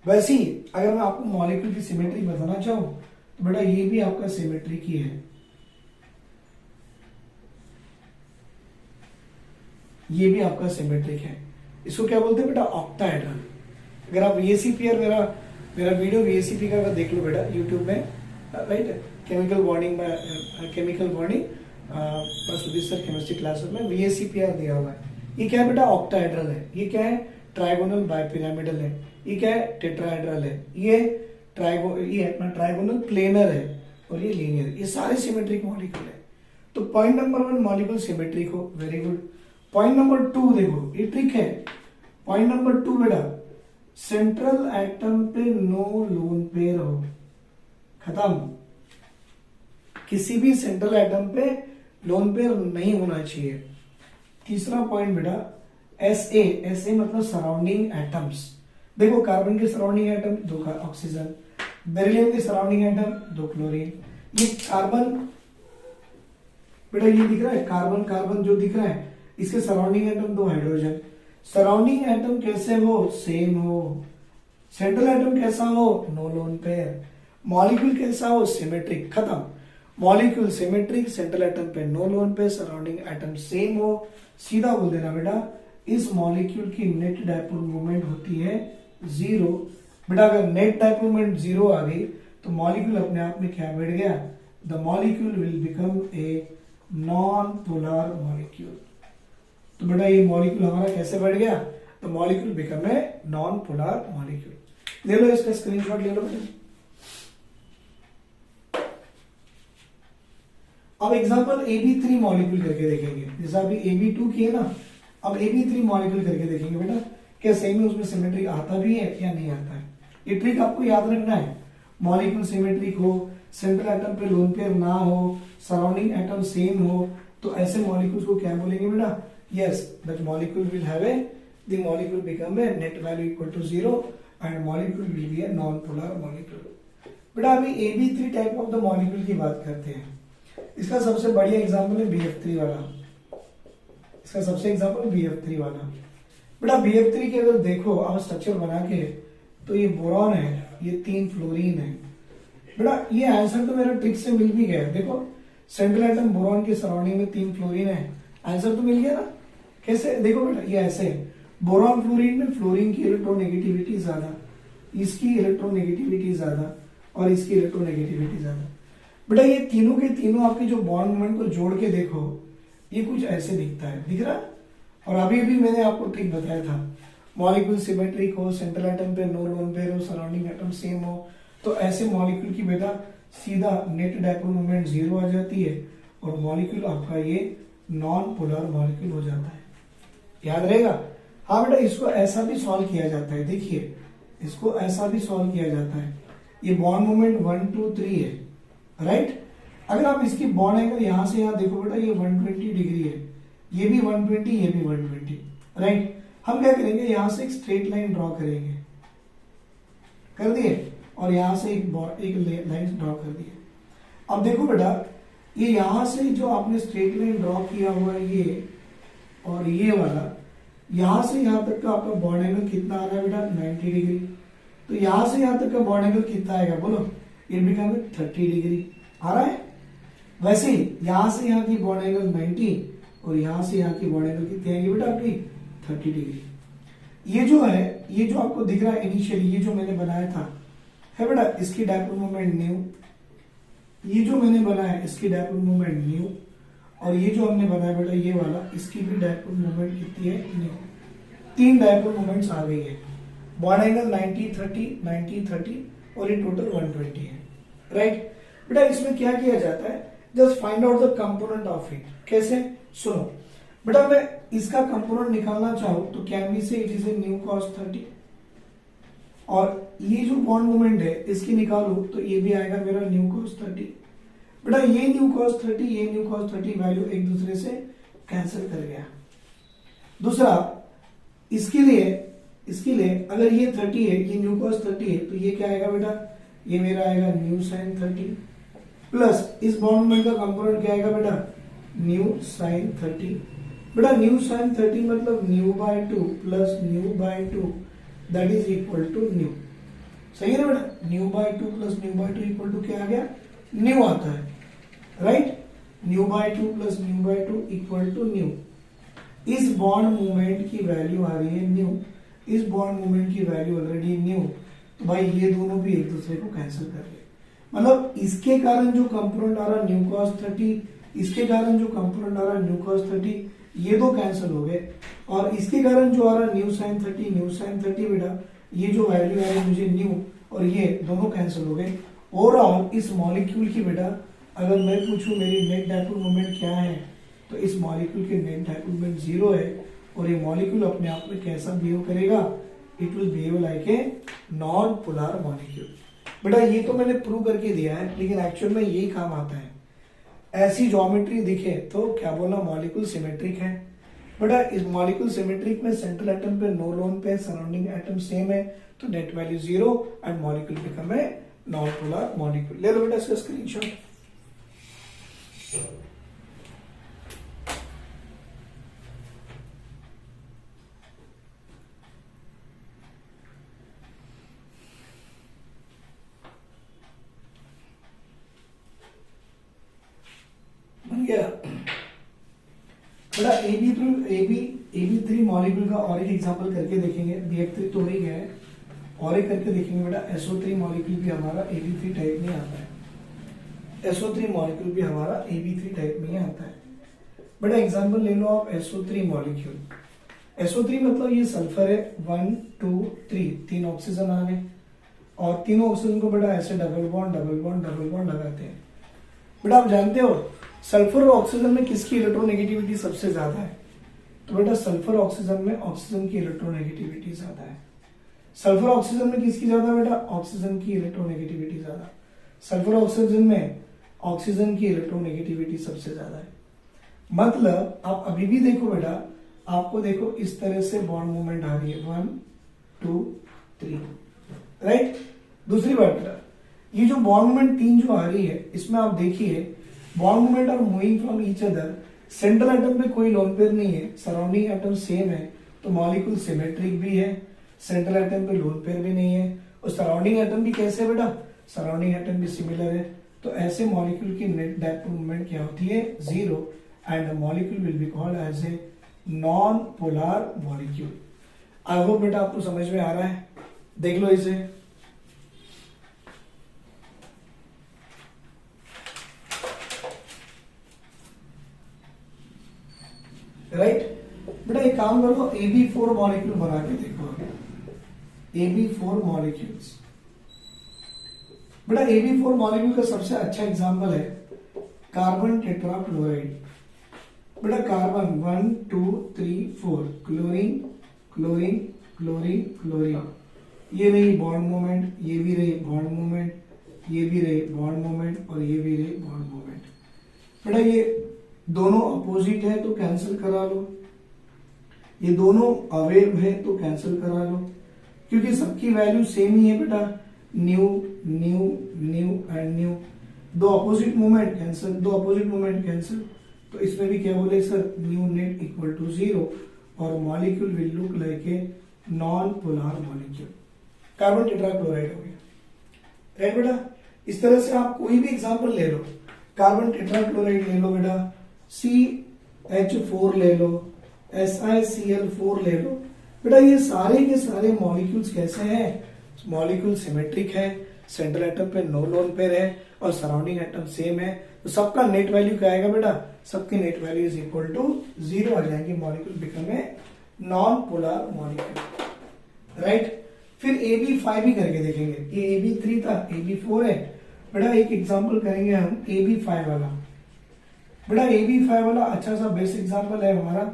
वैसे ही अगर मैं आपको मॉलिक्यूल की सिमेट्री बताना चाहूं तो बेटा ये भी आपका सिमेट्रिक ही है, ये भी आपका सिमेट्रिक है। इसको क्या बोलते हैं बेटा, ऑक्टाहेड्रल। अगर आप VACP और मेरा वीडियो VACP का देख लो बेटा यूट्यूब में, right, chemical bonding sir chemistry class में VACPR दिया हुआ है। ये क्या है बेटा, ऑक्टाहेड्रल है। ये क्या है, ट्राइगोनल बाइपिरामिडल है। ये क्या है, टेट्राहेड्रल है। ये अपना ट्राइगोनल प्लेनर है और ये लीनियर। ये सारे सिमेट्रिक मॉलिक्यूल है। तो पॉइंट नंबर 1 मॉलिक्यूल सिमेट्रिक हो, वेरी गुड। पॉइंट नंबर 2 देखो, ये ट्रिक है। पॉइंट नंबर 2 बेटा, सेंट्रल एटम पे नो लोन पेयर हो, खत्म। किसी भी सेंट्रल एटम पे लोन पेयर नहीं होना चाहिए। तीसरा पॉइंट बेटा, SA मतलब सराउंडिंग एटम्स। देखो कार्बन के सराउंडिंग एटम 2 ऑक्सीजन, बेरिलियम के सराउंडिंग एटम 2 क्लोरीन। ये कार्बन बेटा ये दिख रहा है, कार्बन जो दिख रहा है, इसके surrounding atom 2 hydrogen. Surrounding atom कैसे हो, सेम हो। सेंट्रल एटम कैसा हो, नो लोन पेयर। मॉलिक्यूल कैसा हो, सिमेट्रिक, खत्म। मॉलिक्यूल सिमेट्रिक, सेंट्रल एटम पे no lone pair, surrounding atom same हो। सीधा बोल देना बेटा, इस मॉलिक्यूल की नेट डायपोल मोमेंट होती है 0। बेटा अगर नेट डायपोल मोमेंट 0 आ गई तो मॉलिक्यूल अपने आप में क्या बैठ गया, the molecule will become a non polar molecule. तो बेटा ये मॉलिक्यूल हमारा कैसे बैठ गया, the molecule become a non polar molecule. ले लो इसका स्क्रीनशॉट ले लो बेटा। अब एग्जांपल AB3 मॉलिक्यूल करके देखेंगे, जैसे अभी AB2 किए ना, अब AB3 मॉलिक्यूल करके देखेंगे बेटा, क्या सही में उसमें सिमेट्री आता भी है या नहीं आता है। ये ट्रिक आपको याद रखना है, मॉलिक्यूल सिमेट्रिक हो, सेंट्रल एटम पे लोन पेयर ना हो, सराउंडिंग एटम सेम हो, तो ऐसे मॉलिक्यूल्स को क्या बोलेंगे बेटा, yes that molecule will have a the molecule become a net value equal to 0 and molecule will be a non polar molecule. बेटा अभी AB3 type of the molecule की बात करते हैं। इसका सबसे बढ़िया एग्जांपल है BF3 वाला, इसका सबसे एग्जांपल BF3 वाला। बेटा BF3 के अगर देखो आप स्ट्रक्चर बना के, तो ये बोरॉन है, ये 3 फ्लोरीन है। बेटा ये आंसर तो मेरा ट्रिक से मिल भी गया, देखो सेंट्रल एटम बोरॉन के सराउंडिंग में 3 फ्लोरीन है, आंसर तो मिल गया ना। कैसे, देखो बेटा ये ऐसे, बोरॉन फ्लोरीन में फ्लोरीन की इलेक्ट्रोनेगेटिविटी ज्यादा, इसकी इलेक्ट्रोनेगेटिविटी ज्यादा और इसकी इलेक्ट्रोनेगेटिविटी ज्यादा। बेटा ये तीनों के तीनों आपके जो बॉन्ड मोमेंट को जोड़ के देखो, ये कुछ ऐसे दिखता है, दिख रहा। और अभी भी मैंने आपको ट्रिक बताया था, मॉलिक्यूल सिमेट्रिक हो, सेंट्रल एटम पे नो लोन पेयर हो, सराउंडिंग एटम सेम हो, तो ऐसे मॉलिक्यूल की बेटा सीधा नेट डायपोल मोमेंट 0 आ जाती है और मॉलिक्यूल आपका ये नॉन पोलर मॉलिक्यूल हो जाता है। याद रहेगा। हाँ बेटा इसको ऐसा भी सॉल्व किया जाता है, देखिए इसको ऐसा भी सॉल्व किया जाता है। ये बॉन्ड मोमेंट 1 2 3 है, राइट। अगर आप इसकी बॉन्ड एंगल यहां से यहां देखो बेटा, ये 120 डिग्री है, ये भी 120, ये भी 120, राइट। हम क्या करेंगे, यहां से एक स्ट्रेट लाइन ड्रॉ करेंगे, कर दिए, और यहां से एक लाइन ड्रॉ कर दिए। अब देखो बेटा ये यहां से जो आपने स्ट्रेट लाइन ड्रॉ किया हुआ है ये और ये वाला, यहां से यहां तक का आपका बॉन्ड एंगल कितना आ रहा है बेटा, 90 डिग्री। तो यहां से यहां तक का बॉन्ड एंगल कितना आएगा बोलो, इट बिकम 30 डिग्री आ रहा है। वैसे ही यहां से यहां की बॉन्ड एंगल 90 और यहां से यहां की बॉन्ड एंगल कितनी आएगी बेटा आपकी 30 डिग्री। ये जो है, ये जो आपको दिख रहा है इनिशियली, ये जो मैंने बनाया था है बेटा, इसकी डायपोल मोमेंट न्यू, ये जो मैंने बनाया इसकी डायपोल मोमेंट न्यू, और ये जो हमने बनाया बेटा ये वाला, इसकी भी डायपोल मोमेंट कितनी है, न्यू। 3 डायपोल मोमेंट्स आ गई है, बॉन्ड एंगल 90 30 90 30 और ये टोटल 120 है, राइट। बेटा इसमें क्या किया जाता है, just find out the component of it. कैसे, सुनो बेटा, मैं इसका कंपोनेंट निकालना चाहूं तो कैन वी से it is a new cos 30, और ये जो बॉन्ड मोमेंट है इसकी निकालू तो ये भी आएगा मेरा न्यू cos 30। बेटा ये न्यू cos 30, ये न्यू cos 30 वैल्यू एक दूसरे से कैंसिल कर गया। दूसरा इसके लिए अगर ये 30 है, ये न्यू cos 30 है, तो ये क्या आएगा बेटा, ये मेरा आएगा न्यू sin 30 प्लस इस बॉन्ड मोमेंट का कंपोनेंट क्या आएगा बेटा, न्यू sin 30। बेटा न्यू sin 30 मतलब mu by 2 plus mu by 2 that is equal to mu. सही है ना बेटा, mu by 2 plus mu by 2 equal to क्या आ गया, न्यू आता है, right. Mu by 2 plus mu by 2 equal to mu. इस बॉन्ड मोमेंट की वैल्यू आ रही है न्यू, इस बॉन्ड मोमेंट की वैल्यू ऑलरेडी न्यू, तो भाई ये दोनों भी एक दूसरे को कैंसिल कर ले। मतलब इसके कारण जो कंपोनेंट आ रहा न्यू cos 30, इसके कारण जो कंपोनेंट आ रहा न्यू cos 30, ये दो कैंसिल हो गए, और इसके कारण जो आ रहा न्यू sin 30 बेटा, ये जो वैल्यू आ रही मुझे न्यू, और ये दोनों कैंसिल हो गए। ओवरऑल इस मॉलिक्यूल की बेटा अगर मैं पूछूं मेरी नेट डायपोल मोमेंट क्या है, तो इस मॉलिक्यूल के नेट डायपोल मोमेंट 0 है, और ये मॉलिक्यूल अपने आप में कैसा बिहेव करेगा, it will behave like a non polar molecule. बेटा ये तो मैंने प्रूव करके दिया है, लेकिन एक्चुअल में यही काम आता है। ऐसी ज्योमेट्री दिखे तो क्या बोला, मॉलिक्यूल सिमेट्रिक है। बेटा इस मॉलिक्यूल सिमेट्रिक में सेंट्रल एटम पे नो लोन पे, सराउंडिंग एटम सेम है, तो net value 0 and molecule become a non polar molecule. ले लो बेटा इसका स्क्रीनशॉट। बन गया बेटा। AB3 मॉलिक्यूल का और एक एग्जांपल करके देखेंगे। BF3 तो हो ही गया है, और एक करके देखेंगे बेटा। SO3 मॉलिक्यूल भी हमारा AB3 टाइप में आता है। SO3 मॉलिक्यूल भी हमारा AB3 टाइप में ही आता है बेटा। एग्जांपल ले लो आप SO3 मॉलिक्यूल। SO3 मतलब ये सल्फर है, 1 2 3 तीन ऑक्सीजन आ गए, और तीनों ऑक्सीजन को बेटा ऐसे डबल बॉन्ड लगाते हैं। बेटा आप जानते हो सल्फर और ऑक्सीजन में किसकी इलेक्ट्रोनेगेटिविटी सबसे ज्यादा है? तो बेटा सल्फर ऑक्सीजन में ऑक्सीजन की इलेक्ट्रोनेगेटिविटी ज्यादा है। सल्फर ऑक्सीजन में किसकी ज्यादा बेटा? ऑक्सीजन की इलेक्ट्रोनेगेटिविटी ज्यादा। सल्फर ऑक्सीजन में ऑक्सीजन की इलेक्ट्रोनेगेटिविटी सबसे ज्यादा है। मतलब आप अभी भी देखो बेटा, आपको देखो इस तरह से बॉन्ड मूवमेंट आ रही है 1 2 3, राइट। दूसरी बात बेटा, ये जो बॉन्ड मूवमेंट 3 जो आ रही है, इसमें आप देखिए bond movement are moving from each other. Central atom पे कोई लोन पेयर नहीं है, सराउंडिंग एटम सेम है, तो मॉलिक्यूल सिमेट्रिक भी है। सेंट्रल एटम पे लोन पेयर भी नहीं है, और सराउंडिंग एटम भी कैसे है बेटा? सराउंडिंग एटम भी सिमिलर है। तो ऐसे मॉलिक्यूल की नेट डायपोल मूवमेंट क्या होती है? 0, and the molecule will be called as a non polar molecule. I hope बेटा आपको समझ में आ रहा है, देख लो इसे। राइट बेटा, एक काम करो, AB4 मॉलिक्यूल बना के देखो। AB4 मॉलिक्यूल्स, बेटा AB4 मॉलिक्यूल का सबसे अच्छा एग्जांपल है कार्बन टेट्राक्लोराइड। बेटा carbon 1 2 3 4, chlorine chlorine chlorine chlorine, ये रही बॉन्ड मूवमेंट, ये भी रही बॉन्ड मूवमेंट, ये भी रही बॉन्ड मूवमेंट, और ये भी रही बॉन्ड मूवमेंट। बेटा ये दोनों अपोजिट है तो कैंसिल करा लो, ये दोनों अवेव है तो कैंसिल करा लो, क्योंकि सबकी वैल्यू सेम ही है बेटा, mu mu mu and mu. दो अपोजिट मूवमेंट कैंसिल, दो अपोजिट मूवमेंट कैंसिल। तो इसमें भी क्या बोले सर? न्यू नेट इक्वल टू 0, और molecule will look like a non polar molecule. Carbon tetrachloride हो गया, राइट बेटा। इस तरह से आप कोई भी एग्जांपल ले लो, कार्बन टेट्राक्लोराइड ले लो बेटा, CH4 ले लो, SiCl4 ले लो। बेटा ये सारे के सारे मॉलिक्यूल्स कैसे हैं? मॉलिक्यूल सिमेट्रिक है, सेंट्रल एटम पे नो लोन पेयर है, और सराउंडिंग एटम सेम है। तो सबका नेट वैल्यू क्या आएगा बेटा? सबकी net value is equal to 0 आ जाएंगे, molecule become a non polar molecule, right. फिर AB5 भी करके देखेंगे। ये AB3 था, AB4 है। बेटा एक एग्जांपल करेंगे हम AB5 वाला। बेटा AB5 वाला अच्छा सा बेस्ट एग्जांपल है हमारा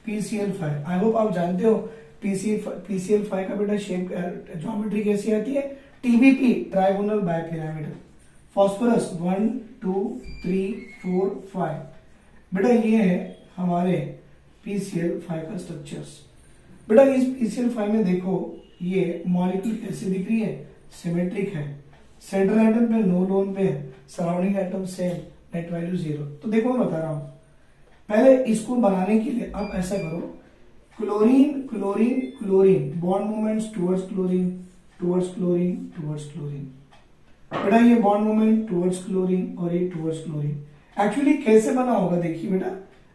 PCl5। आई होप आप जानते हो PCl5 का बेटा शेप ज्योमेट्री कैसी आती है? TBP, trigonal bipyramidal. फास्फोरस 1 2 3 4 5। बेटा ये है हमारे PCl5 का स्ट्रक्चर्स। बेटा इस PCl5 में देखो ये मॉलिक्यूल कैसे दिख रही है? सिमेट्रिक है, सेंट्रल एटम पे नो लोन पे, surrounding atom same, net value 0। तो देखो मैं बता रहा हूं, पहले इसको बनाने के लिए आप ऐसा करो, chlorine chlorine chlorine, bond movements towards chlorine towards chlorine towards chlorine. बेटा ये बॉन्ड मूवमेंट टुवर्ड्स क्लोरीन और ये टुवर्ड्स क्लोरीन। एक्चुअली कैसे बना होगा देखिए बेटा,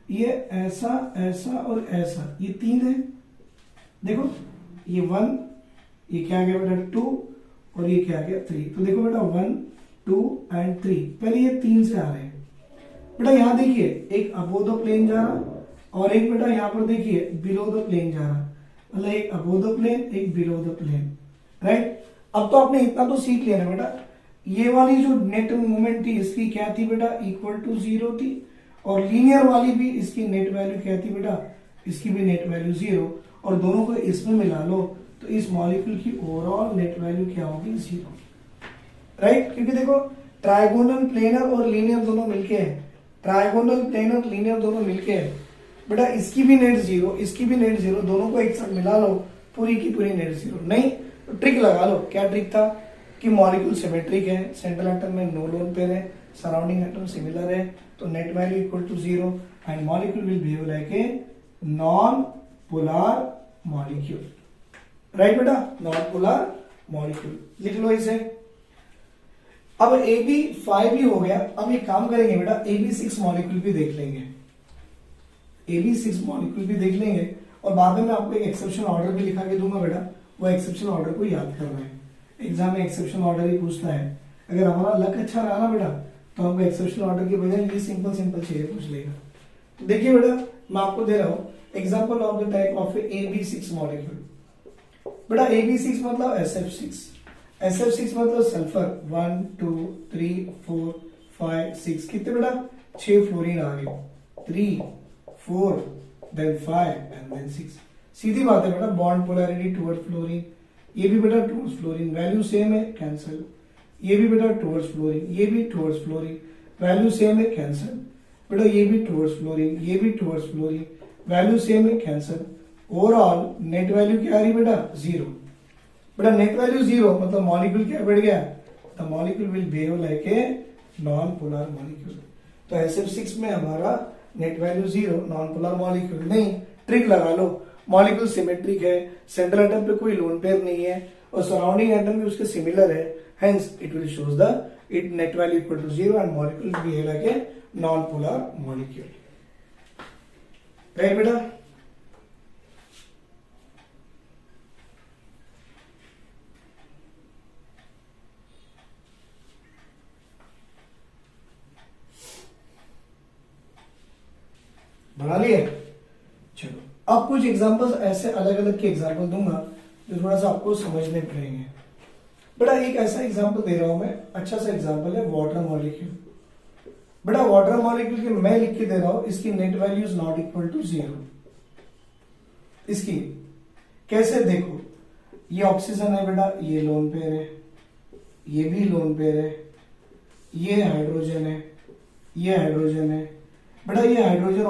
ये ऐसा ऐसा और ऐसा, ये 3 है। देखो ये 1, ये क्या आ गया बेटा 2, और ये क्या आ गया 3। तो देखो बेटा 1 2 एंड 3, पहले ये 3 से आ रहे हैं। बेटा यहां देखिए एक अबोव द प्लेन जा रहा, और एक बेटा यहां पर देखिए बिलो द प्लेन जा रहा, मतलब एक अबोव द प्लेन एक बिलो द प्लेन, राइट। अब तो आपने इतना तो सीख लिया ना बेटा, ये वाली जो नेट मूवमेंट थी इसकी क्या थी बेटा? इक्वल टू 0 थी, और लीनियर वाली भी इसकी नेट वैल्यू क्या थी बेटा? इसकी भी नेट वैल्यू 0, और दोनों को इसमें मिला लो तो इस मॉलिक्यूल की ओवरऑल नेट वैल्यू क्या होगी? 0, राइट। क्योंकि देखो ट्राइगोनल प्लेनर और लीनियर दोनों मिलके है, ट्राइगोनल प्लेनर लीनियर दोनों मिलके है बेटा, इसकी भी नेट 0 इसकी भी नेट 0, दोनों को एक साथ मिला लो, पूरी की पूरी नेट 0। नहीं तो ट्रिक लगा लो। क्या ट्रिक था? कि मॉलिक्यूल सिमेट्रिक है, सेंट्रल एटम में नो लोन पेयर है, सराउंडिंग एटम सिमिलर है, तो net value equal to 0, and molecule will behave like a non polar molecule, right बेटा, नॉन पोलर मॉलिक्यूल। लिख लो इसे। अब AB5 भी हो गया, अब एक काम करेंगे बेटा, AB6 मॉलिक्यूल भी देख लेंगे, AB6 मॉलिक्यूल भी देख लेंगे, और बाद में मैं आपको एक एक्सेप्शन ऑर्डर भी लिखा के दूंगा बेटा, वो एक्सेप्शन ऑर्डर को याद करना है। एग्जाम में एक्सेप्शन ऑर्डर ही पूछता है, अगर हमारा लक अच्छा रहा ना बेटा तो हमको एक्सेप्शन ऑर्डर की बजाय ये सिंपल सिंपल चीजें पूछ लेगा। तो देखिए बेटा मैं आपको दे रहा हूं example of the type of AB6 molecule. बेटा AB6 मतलब SF6, SF6 मतलब सल्फर 1 2 3 4 5 6, कितने बेटा 6 फ्लोरीन आ गए, 3 4 देन 5 एंड देन 6। सीधी बात है बेटा, बॉन्ड पोलैरिटी टुवर्ड्स फ्लोरीन, ये भी बेटा टुवर्ड्स फ्लोरीन, वैल्यू सेम है, कैंसिल। ये भी बेटा टुवर्ड्स फ्लोरीन, ये भी टुवर्ड्स फ्लोरीन, वैल्यू सेम है, कैंसिल। बेटा ये भी टुवर्ड्स फ्लोरीन, ये भी टुवर्ड्स फ्लोरीन, वैल्यू सेम है, कैंसिल। ओवरऑल नेट वैल्यू क्या आ रही बेटा, 0। बेटा नेट वैल्यू 0 मतलब मॉलिक्यूल क्या बढ़ गया, the molecule will behave like a non polar molecule. तो SF6 में हमारा net value 0, non polar molecule नहीं। ट्रिक लगा लो, मॉलिक्यूल सिमेट्रिक है, सेंट्रल एटम पे कोई लोन पेयर नहीं है और सराउंडिंग एटम भी उसके सिमिलर है, hence it will shows the it net value equal to 0 and molecule behave like a non polar molecule. Right बेटा, बना लिए। चलो अब कुछ एग्जांपल्स ऐसे अलग अलग के एग्जांपल दूंगा जो थोड़ा सा आपको समझने पड़ेंगे। बेटा एक ऐसा एग्जांपल दे रहा हूं मैं, अच्छा सा एग्जांपल है वाटर मॉलिक्यूल। बेटा वाटर मॉलिक्यूल के मैं लिख के दे रहा हूं, इसकी net value is not equal to 0। इसकी कैसे देखो, ये ऑक्सीजन है बेटा, ये लोन पेयर है, ये भी लोन पेयर है, ये हाइड्रोजन है, ये हाइड्रोजन है। बेटा ये हाइड्रोजन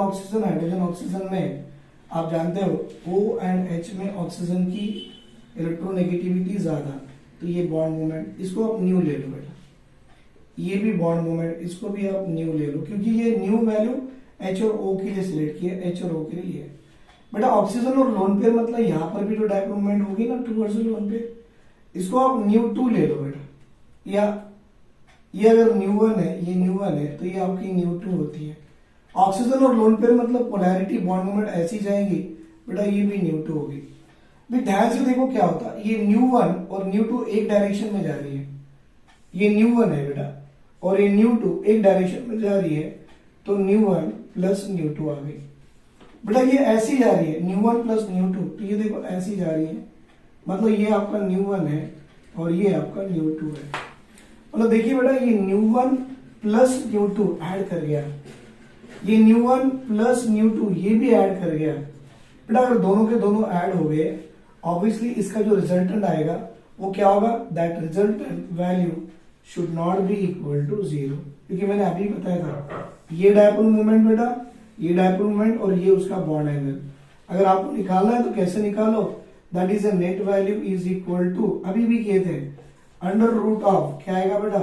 ऑक्सीजन में आप जानते हो O एंड H में ऑक्सीजन की इलेक्ट्रोनेगेटिविटी ज्यादा, तो ये बॉन्ड मोमेंट, इसको आप न्यू ले लो बेटा। ये भी बॉन्ड मोमेंट, इसको भी आप न्यू ले लो, क्योंकि ये न्यू वैल्यू H और O के लिए सिलेक्ट किया, H और O के लिए। बेटा ऑक्सीजन और लोन पेयर मतलब यहां पर भी तो डायपोल मोमेंट होगी ना टुवर्ड्स लोन पेयर, इसको आप न्यू 2 ले लो बेटा। या ये अगर न्यू 1 है, ये न्यू 1 है, तो ये आपकी न्यू 2 होती है। ऑक्सीजन और लोन पेयर मतलब पोलैरिटी बॉन्ड मोमेंट ऐसी जाएंगी बेटा, ये भी न्यू 2 होगी। भी ध्यान से देखो क्या होता है, ये न्यू 1 और न्यू 2 एक डायरेक्शन में जा रही है, ये न्यू 1 है बेटा और ये न्यू 2 एक डायरेक्शन में जा रही है, तो न्यू 1 प्लस न्यू 2 आ गई। बेटा ये ऐसी जा रही है, न्यू 1 प्लस न्यू 2, तो ये देखो ऐसी जा रही है, मतलब ये आपका न्यू 1 है और ये आपका न्यू 2 है। मतलब देखिए बेटा ये न्यू 1 प्लस न्यू 2 ऐड कर गया, ये न्यू 1 प्लस न्यू 2 ये भी ऐड कर गया। बेटा अगर दोनों के दोनों ऐड हो गए, ऑब्वियसली इसका जो रिजल्टेंट आएगा वो क्या होगा, that resultant value should not be equal to 0, क्योंकि मैंने अभी बताया था ये डायपोल मोमेंट बेटा, ये डायपोल मोमेंट और ये उसका बॉन्ड एंगल। अगर आपको निकालना है तो कैसे निकालो, that is a net value is equal to, अभी भी किए थे, अंडर रूट ऑफ क्या आएगा बेटा,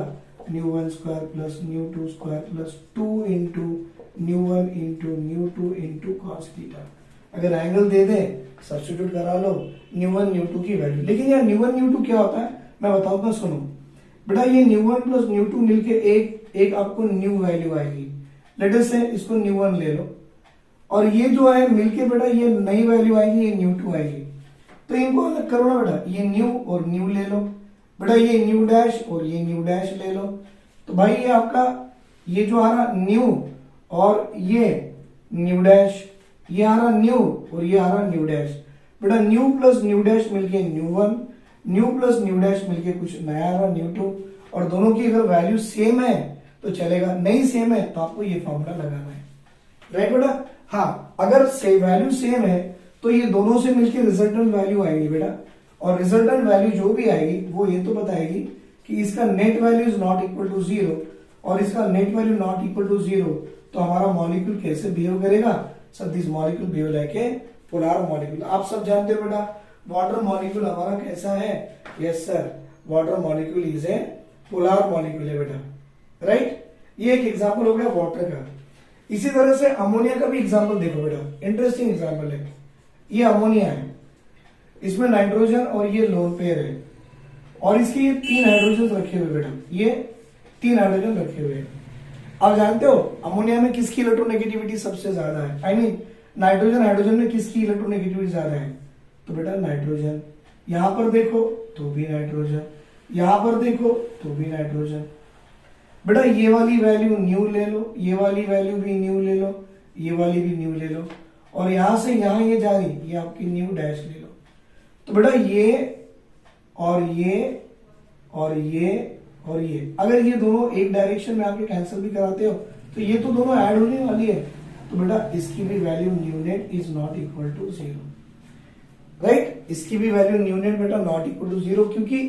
new 1 square plus new 2 square plus 2 into new 1 into new 2 into cos theta. अगर एंगल दे दे सब्स्टिट्यूट करा लो न्यू 1 न्यू 2 की वैल्यू। लेकिन यार न्यू 1 न्यू 2 क्या होता है मैं बताऊंगा, सुनो बेटा। ये न्यू 1 प्लस न्यू 2 मिलके एक आपको न्यू वैल्यू आएगी। लेट अस से इसको न्यू 1 ले लो और ये जो है मिलके बेटा ये नई वैल्यू आएगी, ये न्यू 2 आएगी। तो इनको अलग करो ना बेटा, ये न्यू और न्यू ले लो बेटा, ये न्यू डैश और ये न्यू डैश ले लो। तो भाई ये आपका ये जो आ रहा न्यू और ये न्यू डैश, ये आ रहा न्यू और ये आ रहा न्यू डैश। बेटा न्यू प्लस न्यू डैश मिलके new 1, new plus new dash मिलके कुछ नया आ रहा न्यू 2, और दोनों की अगर वैल्यू सेम है तो चलेगा, नहीं सेम है तो आपको ये फॉर्मूला लगाना है। राइट बेटा, हाँ अगर वैल्यू सेम है तो ये दोनों से मिलके रिजल्टेंट वैल्यू आएगी बेटा, और रिजल्टेंट वैल्यू जो भी आएगी वो ये तो बताएगी कि इसका net value is not equal to 0 और इसका net value not equal to 0, तो हमारा मॉलिक्यूल कैसे बिहेव करेगा, sir this molecule behave like a polar molecule. आप सब जानते हो बेटा वाटर मॉलिक्यूल हमारा कैसा है, yes sir water molecule is a polar molecule है बेटा। राइट, ये एक एग्जांपल हो गया वाटर का। इसी तरह से अमोनिया का भी एग्जांपल देखो बेटा, इंटरेस्टिंग एग्जांपल है। ये अमोनिया है, इसमें नाइट्रोजन और ये लोन पेयर है और इसके ये 3 हाइड्रोजन रखे हुए बेटा, ये 3 हाइड्रोजन रखे हुए हैं। आप जानते हो अमोनिया में किसकी इलेक्ट्रोनेगेटिविटी सबसे ज्यादा है, आई मीन नाइट्रोजन हाइड्रोजन में किसकी इलेक्ट्रोनेगेटिविटी ज्यादा है, तो बेटा नाइट्रोजन। यहां पर देखो तो भी नाइट्रोजन, यहां पर देखो तो भी नाइट्रोजन। बेटा ये वाली वैल्यू न्यू ले लो, ये वाली वैल्यू भी न्यू ले लो, ये वाली भी न्यू ले लो, और यहां से यहां ये जा रही, ये आपकी न्यू डैश ले लो। तो बेटा ये और ये और ये और ये, अगर ये दोनों एक डायरेक्शन में आपके कैंसिल भी कराते हो तो ये तो दोनों ऐड होने वाली है, तो बेटा इसकी भी value mu net is not equal to 0, right. इसकी भी वैल्यू न्यू नेट बेटा नॉट इक्वल टू 0, क्योंकि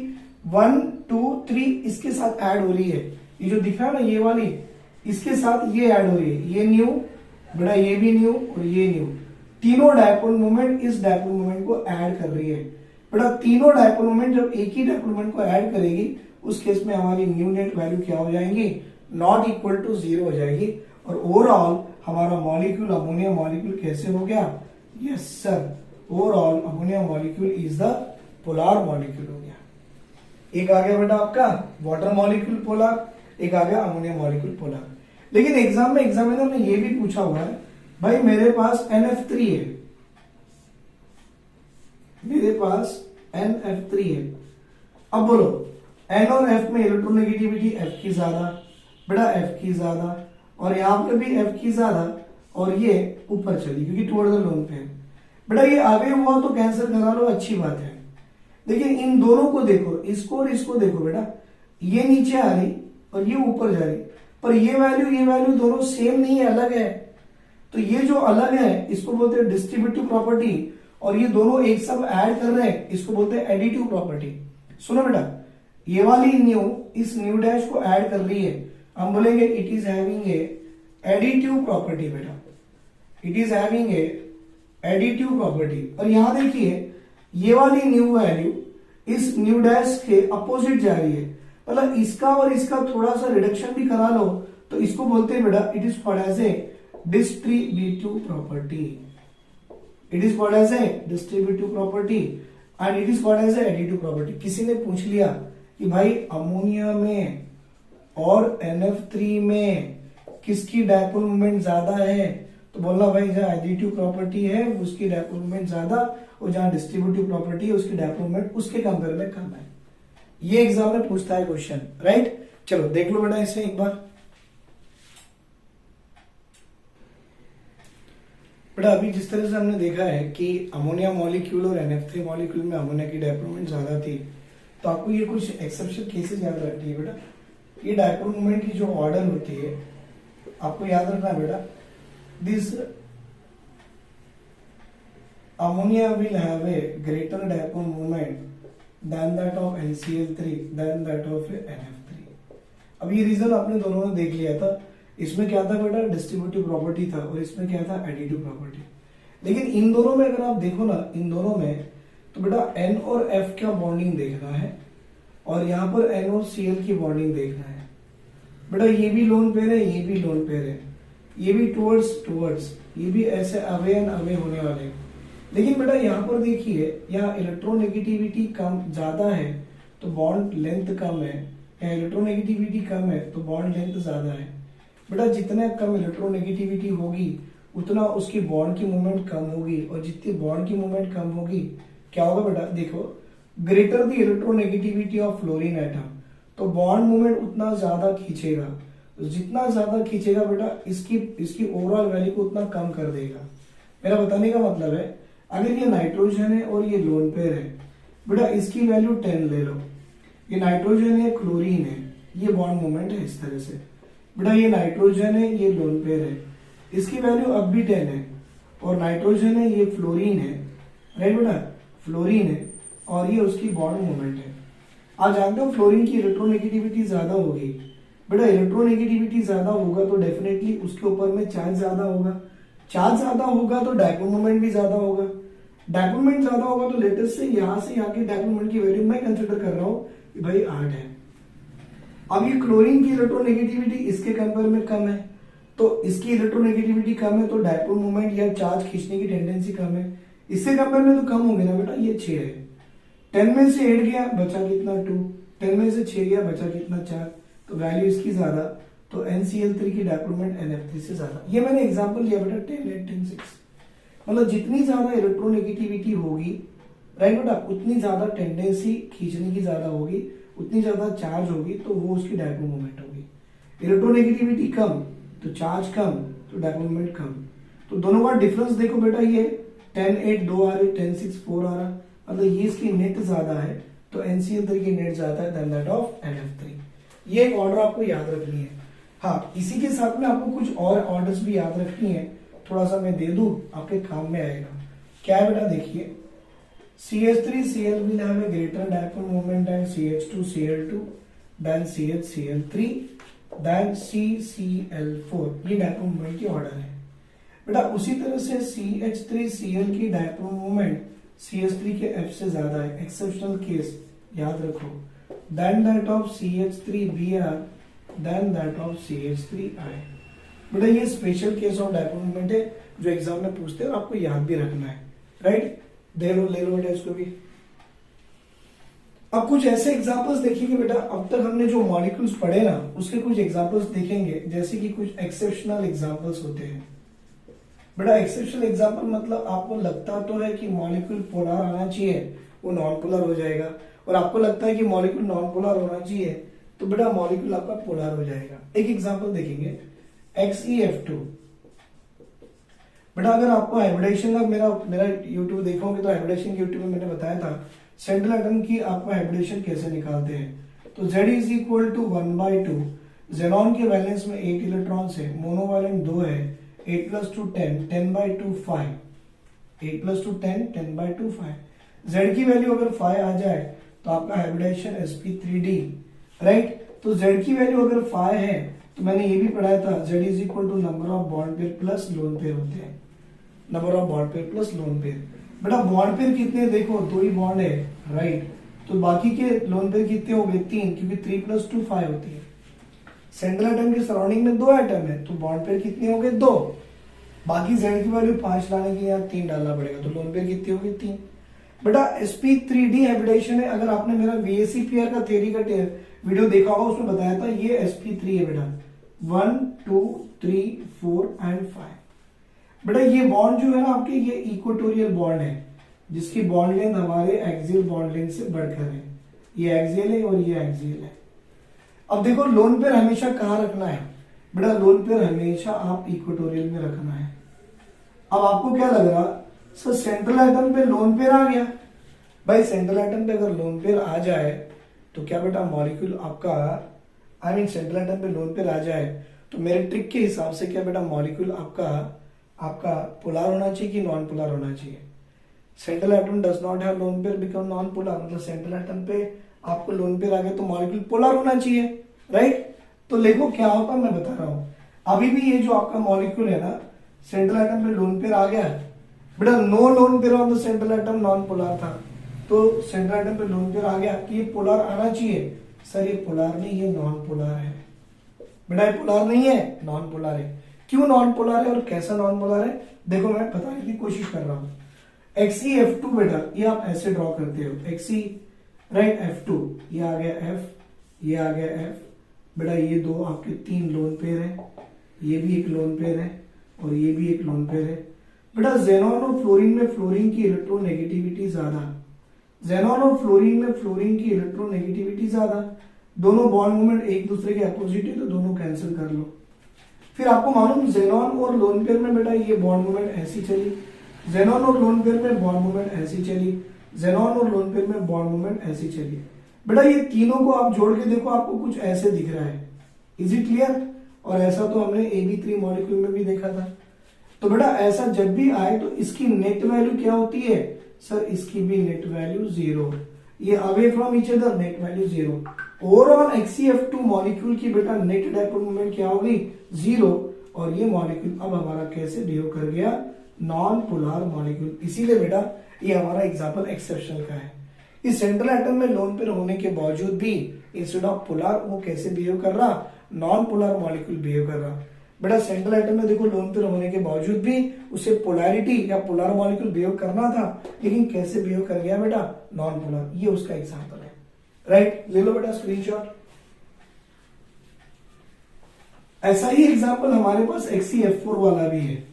1 2 3 इसके साथ ऐड हो रही है। ये जो दिख रहा है ना ये वाली, इसके साथ ये ऐड हो रही है, ये न्यू बेटा, ये भी न्यू और ये न्यू, तीनों डायपोल मोमेंट इस डायपोल मोमेंट को ऐड कर रही है बेटा। तीनों डायपोल मोमेंट जब एक ही डायपोल मोमेंट को ऐड करेगी उस केस में हमारी न्यू नेट वैल्यू क्या हो जाएंगी, नॉट इक्वल टू 0 हो जाएगी। और ओवरऑल हमारा मॉलिक्यूल अमोनिया मॉलिक्यूल कैसे हो गया, yes sir, overall ammonia molecule is the polar molecule हो गया। एक आ गया बेटा आपका वाटर मॉलिक्यूल पोलर, एक आ गया अमोनिया मॉलिक्यूल पोलर। लेकिन एग्जाम में एग्जामिनर ने ये भी पूछा हुआ है, भाई मेरे पास NF3 है, मेरे पास NF3 है, अब बोलो N और F में इलेक्ट्रोनेगेटिविटी F की ज्यादा बेटा, F की ज्यादा, और यहां पर भी F की ज्यादा, और ये ऊपर चली क्योंकि टुवर्ड द लोन पे है बेटा। ये आगे हुआ तो कैंसिल करा लो, अच्छी बात है। लेकिन इन दोनों को देखो, इसको और इसको देखो बेटा, ये नीचे आ रही और ये ऊपर जा रही, पर ये वैल्यू दोनों सेम नहीं है, अलग है। तो ये जो अलग है इसको बोलते हैं डिस्ट्रीब्यूटिव प्रॉपर्टी, और ये दोनों एक साथ ऐड कर रहे हैं इसको बोलते हैं एडिटिव प्रॉपर्टी। सुनो बेटा, ये वाली न्यू इस न्यू डैश को ऐड कर रही है, हम बोलेंगे it is having a additive property बेटा, it is having a additive property. और यहां देखिए ये वाली न्यू वैल्यू इस न्यू डैश के अपोजिट जा रही है, मतलब इसका और इसका थोड़ा सा रिडक्शन भी करा लो तो इसको बोलते हैं बेटा it is called as a distributive property, it is called as a distributive property and it is called as a additive property. किसी ने पूछ लिया कि भाई अमोनिया में और NF3 में किसकी डायपोल मोमेंट ज्यादा है, तो बोलना भाई जहां एडिटिव प्रॉपर्टी है उसकी डायपोल मोमेंट ज्यादा, और जहां डिस्ट्रीब्यूटिव प्रॉपर्टी है उसकी डायपोल मोमेंट उसके कंपेयर में कम है। ये एग्जाम में पूछता है क्वेश्चन, राइट। चलो देख लो बेटा इसे एक बार। बेटा अभी जिस तरह से हमने देखा है कि अमोनिया मॉलिक्यूल और NF3 मॉलिक्यूल में अमोनिया की डायपोल मोमेंट ज्यादा थी, तो आपको ये कुछ एक्सेप्शन केसेस याद रखनी है बेटा। ये डायपोल मोमेंट की जो ऑर्डर होती है आपको याद रखना है बेटा, this ammonia will have a greater dipole moment than that of NCl3 than that of NF3। अब ये रीजन आपने दोनों ने देख लिया था, इसमें क्या था बेटा डिस्ट्रीब्यूटिव प्रॉपर्टी था और इसमें क्या था एडिटिव प्रॉपर्टी। लेकिन इन दोनों में अगर आप देखो ना, इन दोनों में तो बेटा N और F का बॉन्डिंग देखना है और यहाँ पर N और Cl की बॉन्डिंग देखना है बेटा। ये भी लोन पेयर है, ये भी लोन पेयर है, ये भी टुवर्ड्स, ये भी ऐसे अवे एंड अवे होने वाले हैं। लेकिन बेटा यहाँ पर देखिए, यहाँ इलेक्ट्रोनेगेटिविटी कम ज्यादा है तो बॉन्ड लेंथ कम है, या इलेक्ट्रोनेगेटिविटी कम है तो बॉन्ड लेंथ ज्यादा है बेटा। जितना कम इलेक्ट्रोनेगेटिविटी होगी उतना उसकी बॉन्ड की मूवमेंट कम होगी, और जितनी बॉन्ड की मूवमेंट कम होगी क्या होगा बेटा, देखो greater the electronegativity of fluorine atom, तो बॉन्ड मूवमेंट उतना ज्यादा खींचेगा, जितना ज्यादा खींचेगा बेटा इसकी ओवरऑल वैल्यू को उतना कम कर देगा। मेरा बताने का मतलब है अगर ये नाइट्रोजन है और ये लोन पेयर है बेटा, इसकी वैल्यू 10 ले लो, ये नाइट्रोजन है क्लोरीन है, ये बॉन्ड मूवमेंट है इस तरह से बेटा। ये नाइट्रोजन है, ये लोन पेयर है, इसकी वैल्यू अब भी 10 है, और नाइट्रोजन है, ये फ्लोरीन है, राइट बेटा, फ्लोरीन है, और ये उसकी बॉन्ड मूवमेंट है। आप जानते हो फ्लोरीन की इलेक्ट्रोनेगेटिविटी ज्यादा होगी बेटा, इलेक्ट्रोनेगेटिविटी ज्यादा होगा तो डेफिनेटली उसके ऊपर में चार्ज ज्यादा होगा, चार्ज ज्यादा होगा तो डायपोल मोमेंट भी ज्यादा होगा, डायपोल मोमेंट ज्यादा होगा तो लेटेस्ट से यहाँ की डायपोल मोमेंट की वैल्यू मैं कंसिडर कर रहा हूँ कि भाई 8 है। अब ये क्लोरीन की इलेक्ट्रोनेगेटिविटी इसके कंपेयर में कम है, तो इसकी इलेक्ट्रोनेगेटिविटी कम है तो डायपोल मोमेंट या चार्ज खींचने की टेंडेंसी कम है, इससे कंपेयर में तो कम होगी ना बेटा। ये 6 है, 10 में से 8 गया बचा कितना 2, 10 में से 6 गया बचा कितना 4, तो वैल्यू इसकी ज्यादा, तो NCl3 की डायपोल मोमेंट NF3 से ज्यादा। ये मैंने एग्जांपल लिया बेटा 10, 8, 10, 6, मतलब जितनी ज्यादा इलेक्ट्रोनेगेटिविटी होगी राइट बेटा, उतनी ज्यादा टेंडेंसी खींचने की ज्यादा होगी, उतनी ज्यादा चार्ज होगी तो वो उसकी डायपोल मोमेंट होगी। इलेक्ट्रोनेगेटिविटी कम तो चार्ज कम तो डायपोल मोमेंट कम। तो दोनों का डिफरेंस देखो बेटा, ये 10, 8 2 आ रहे, 10, 6 4 आ रहा, मतलब ये इसकी नेट ज्यादा है तो NCl3 की नेट ज्यादा है देन दैट ऑफ NF3। ये एक ऑर्डर आपको याद रखनी है। हाँ, इसी के साथ में आपको कुछ और ऑर्डर्स भी याद रखनी है, थोड़ा सा मैं दे दूं आपके काम में आएगा। क्या है बेटा, देखिए CH3Cl will have a greater dipole moment than CH2Cl2 than CHCl3 than CCl4, ये डायपोल मोमेंट की ऑर्डर है बेटा। उसी तरह से CH3Cl की डायपोल मोमेंट CH3 के F से ज्यादा है, एक्सेप्शनल केस याद रखो, than that of CH3Br than that of CH3I। बेटा ये special case of dipole moment है जो एग्जाम में पूछते हैं और आपको याद भी रखना है, राइट। ले लो बेटा इसको भी। अब कुछ ऐसे एग्जांपल्स देखेंगे बेटा, अब तक हमने जो मॉलिक्यूल्स पढ़े ना उसके कुछ एग्जांपल्स देखेंगे, जैसे कि कुछ एक्सेप्शनल एग्जांपल्स होते हैं बेटा। एक्सेप्शनल एग्जांपल मतलब आपको लगता तो है कि मॉलिक्यूल पोलर आना चाहिए, वो नॉन पोलर हो जाएगा, और आपको लगता है कि मॉलिक्यूल नॉन पोलर होना चाहिए तो बेटा मॉलिक्यूल आपका पोलर हो जाएगा। एक एग्जांपल देखेंगे XeF2। बेटा अगर आपको हाइब्रिडेशन का मेरा यूट्यूब देखोगे तो हाइब्रिडेशन के यूट्यूब में मैंने बताया था सेंट्रल एटम की आपको हाइब्रिडेशन कैसे निकालते हैं। तो Z is equal to 1/2, xenon के वैलेंस में 8 इलेक्ट्रॉन्स है, मोनोवैलेंट 2 है, 8 + 2 10, 10/2 5, 8 + 2 10, 10/2 5। Z की वैल्यू अगर 5 आ जाए तो आपका हाइब्रिडेशन sp3d, राइट। तो Z की वैल्यू अगर 5 है तो मैंने ये भी पढ़ाया था Z is equal to number of bond pair plus lone pair होते हैं, number of bond pair plus lone pair. बेटा बॉन्ड पेयर कितने, देखो 2 ही बॉन्ड है, राइट। तो बाकी के लोन पेयर कितने हो गए 3, क्योंकि 3 + 2 5 होती है। सेंट्रल एटम के सराउंडिंग में 2 एटम है तो बॉन्ड पेयर कितने हो गए 2। बाकी Z की वैल्यू 5 लाने के लिए यहाँ 3 डालना पड़ेगा, तो लोन पेयर कितनी होगी 3। बेटा sp3d हाइब्रिडेशन है। अगर आपने मेरा VACPR का थ्योरी का वीडियो देखा होगा उसमें बताया था ये sp3 है बेटा, 1 2 3 4 एंड 5। बेटा ये बॉन्ड जो है ना आपके, ये इक्वेटोरियल बॉन्ड है जिसकी बॉन्ड लेंथ हमारे एक्सियल बॉन्ड लेंथ से बढ़कर है। ये एक्सियल है और ये एक्सियल है। अब देखो लोन पेयर हमेशा कहाँ रखना है बेटा, लोन पेयर हमेशा आप इक्वेटोरियल में रखना है। अब आपको क्या लग रहा सर सेंट्रल एटम पे लोन पेयर आ गया, भाई सेंट्रल एटम पे अगर लोन पेयर आ जाए तो क्या बेटा मॉलिक्यूल आपका सेंट्रल एटम पे लोन पेयर आ जाए तो मेरे ट्रिक के हिसाब से क्या बेटा मॉलिक्यूल आपका पोलर होना चाहिए कि नॉन पोलर होना चाहिए। Central atom does not have lone pair become non polar, मतलब सेंट्रल एटम पे आपको लोन पेयर आ गया तो मॉलिक्यूल पोलर होना चाहिए, राइट। तो देखो क्या होता मैं बता रहा हूं, अभी भी ये जो आपका मॉलिक्यूल है ना सेंट्रल एटम पे लोन पेयर आ गया बेटा, no lone pair on the central atom non polar था, तो सेंट्रल एटम पे लोन पेयर आ गया कि ये पोलर आना चाहिए। सर ये पोलर नहीं, ये नॉन पोलर है बेटा, ये पोलर नहीं है नॉन पोलर है। क्यों नॉन पोलर है और कैसा नॉन पोलर है देखो मैं बताने की कोशिश कर रहा हूं। XeF2 बेटा ये आप ऐसे ड्रॉ करते हो, Xe राइट F2, ये आ गया F, ये आ गया F। बेटा ये दो आपके 3 लोन पेयर है, ये भी एक लोन पेयर है और ये भी एक लोन पेयर है। बेटा जेनॉन और फ्लोरीन में फ्लोरीन की इलेक्ट्रोनेगेटिविटी ज्यादा, जेनॉन और फ्लोरीन में फ्लोरीन की इलेक्ट्रोनेगेटिविटी ज्यादा, दोनों बॉन्ड मोमेंट एक दूसरे के अपोजिट है तो दोनों कैंसिल कर लो। फिर आपको मालूम जेनॉन और लोन पेयर में बेटा ये बॉन्ड मोमेंट ऐसी चली, जेनॉन और लोन पेयर में बॉन्ड मोमेंट ऐसी चली, जेनॉन और लोन पेयर में बॉन्ड मोमेंट ऐसी चली। बेटा ये तीनों को आप जोड़ के देखो आपको कुछ ऐसे दिख रहा है, इज इट क्लियर। और ऐसा तो हमने AB3 मॉलिक्यूल में भी देखा था। तो बेटा ऐसा जब भी आए तो इसकी नेट वैल्यू क्या होती है सर, इसकी भी नेट वैल्यू 0, ये away from each other net value 0। Overall XeF2 molecule की बेटा नेट डायपोल मोमेंट क्या होगी 0, और ये मॉलिक्यूल अब हमारा कैसे बिहेव कर गया नॉन पोलर मॉलिक्यूल। इसीलिए बेटा ये हमारा एग्जांपल एक्सेप्शनल का है। इस सेंट्रल एटम में लोन पेयर होने के बावजूद भी इंस्टेड ऑफ पोलर वो कैसे बिहेव कर रहा, नॉन पोलर मॉलिक्यूल बिहेव कर रहा। बेटा सेंट्रल एटम में देखो लोन पेयर होने के बावजूद भी उसे पोलैरिटी या पोलर मॉलिक्यूल बिहेव करना था, लेकिन कैसे बिहेव कर गया बेटा नॉन पोलर। ये उसका एग्जांपल है, राइट। ले लो बेटा स्क्रीनशॉट। ऐसा ही एग्जांपल हमारे पास XeF4 वाला भी है।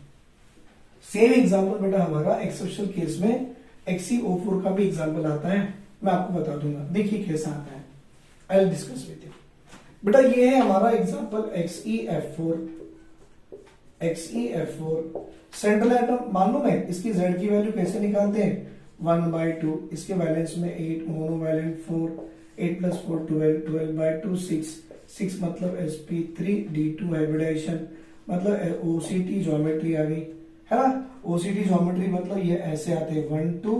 सेम एग्जांपल बेटा हमारा एक्सेप्शनल केस में XeO4 का भी एग्जांपल आता है, मैं आपको बता दूंगा। देखिए कैसा आता है, I will discuss with you. बेटा ये है हमारा एग्जांपल XeF4। सेंट्रल एटम मालूम है इसकी Z की वैल्यू कैसे निकालते हैं 1/2, इसके वैलेंस में 8, मोनोवैलेंट 4, 8 + 4 12, 12/2 6, 6 मतलब sp3d2 हाइब्रिडाइजेशन, मतलब ओसीटी ज्योमेट्री आ गई है ना। ओसीटी ज्योमेट्री मतलब ये ऐसे आते हैं 1 2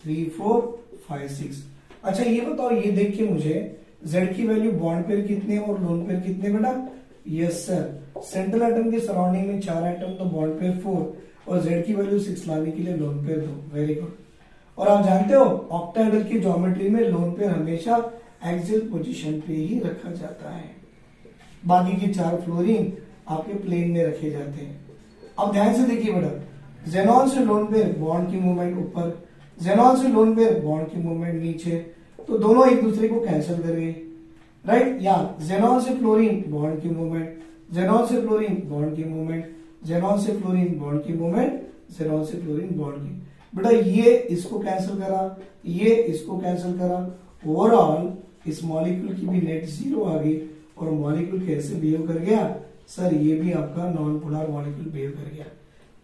3 4 5 6। अच्छा ये बताओ, ये देख के मुझे z की वैल्यू बॉन्ड पेयर कितने और लोन पेयर कितने बेटा? यस सर, सेंट्रल एटम के सराउंडिंग में 4 एटम तो बॉन्ड पेयर 4 और z की वैल्यू 6 लाने के लिए लोन पेयर 2। Very good. और आप जानते हो ऑक्टाहेड्रल की ज्योमेट्री में लोन पेयर हमेशा एक्सियल पोजीशन पे ही रखा जाता है, बाकी के 4 फ्लोरीन आपके प्लेन में रखे जाते हैं। अब ध्यान से देखिए बेटा, जेनॉन से लोन पेयर बॉन्ड की मूवमेंट ऊपर, जेनॉन से लोन पेयर बॉन्ड की मूवमेंट नीचे, तो दोनों एक दूसरे को कैंसिल कर गए, राइट। या जेनॉन से फ्लोरीन बॉन्ड की मूवमेंट, जेनॉन से फ्लोरीन बॉन्ड की मूवमेंट, जेनॉन से फ्लोरीन बॉन्ड की मूवमेंट, जेनॉन से फ्लोरीन बॉन्ड की। बेटा ये इसको कैंसिल करा, ये इसको कैंसिल करा, ओवरऑल इस मॉलिक्यूल की भी नेट जीरो आ गई और मॉलिक्यूल कैसे बिहेव कर गया सर? ये भी आपका नॉन पोलर मॉलिक्यूल बिहेव कर गया।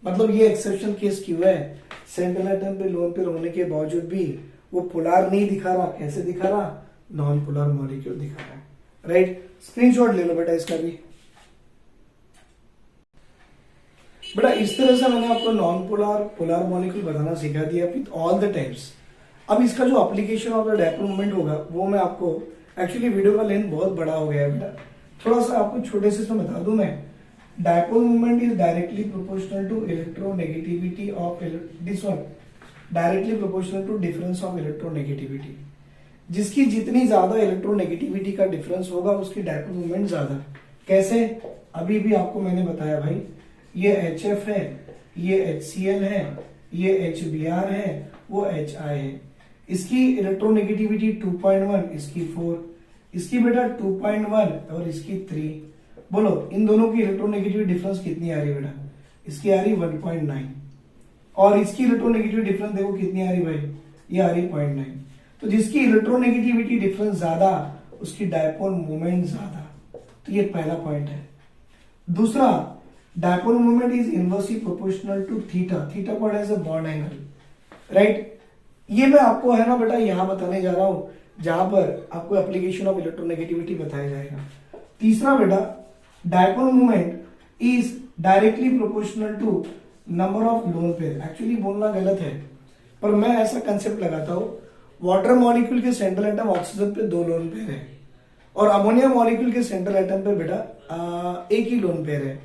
मतलब ये एक्सेप्शन केस क्यों है? सेंट्रल एटम पे लोन पेयर होने के बावजूद भी वो पोलर नहीं दिखा रहा, कैसे दिखा रहा? नॉन पोलर मॉलिक्यूल दिखा रहा है, राइट। स्क्रीनशॉट ले लो बेटा इसका भी। बेटा इस तरह से मैंने आपको नॉन पोलर पोलर मॉलिक्यूल बताना सिखा दिया विद ऑल द टाइप्स। अब इसका जो application of the dipole moment होगा वो मैं आपको, एक्चुअली वीडियो का लेंथ बहुत बड़ा हो गया है बेटा, थोड़ा सा आपको छोटे से इसमें बता दूं मैं। Dipole moment is directly proportional to electronegativity of this one, directly proportional to difference of electronegativity. जिसकी जितनी ज्यादा इलेक्ट्रोनेगेटिविटी का डिफरेंस होगा उसकी डायपोल मोमेंट ज्यादा। कैसे? अभी भी आपको मैंने बताया भाई, ये HF है, ये HCl है, ये HBr है, वो HI है। इसकी इलेक्ट्रोनेगेटिविटी 2.1, इसकी 4, इसकी बेटा 2.1 और इसकी 3। बोलो इन दोनों की इलेक्ट्रोनेगेटिविटी डिफरेंस कितनी आ रही है बेटा? इसकी आ रही 1.9 और इसकी इलेक्ट्रोनेगेटिविटी डिफरेंस देखो कितनी आ रही भाई? ये आ रही 0.9। तो जिसकी इलेक्ट्रोनेगेटिविटी डिफरेंस ज्यादा उसकी डायपोल मोमेंट ज्यादा। तो ये पहला पॉइंट है। दूसरा, dipole moment is inversely proportional to theta. Theta called as a bond angle, right. ये मैं आपको है ना बेटा यहां बताने जा रहा हूं जहां पर आपको एप्लीकेशन ऑफ इलेक्ट्रोनेगेटिविटी बताया जाएगा। तीसरा बेटा, dipole moment is directly proportional to number of lone pair. Actually बोलना गलत है पर मैं ऐसा कंसेप्ट लगाता हूं, वाटर मॉलिक्यूल के सेंट्रल एटम ऑक्सीजन पे 2 लोन पेयर है और अमोनिया मॉलिक्यूल के सेंट्रल एटम पे बेटा एक ही लोन पेयर है।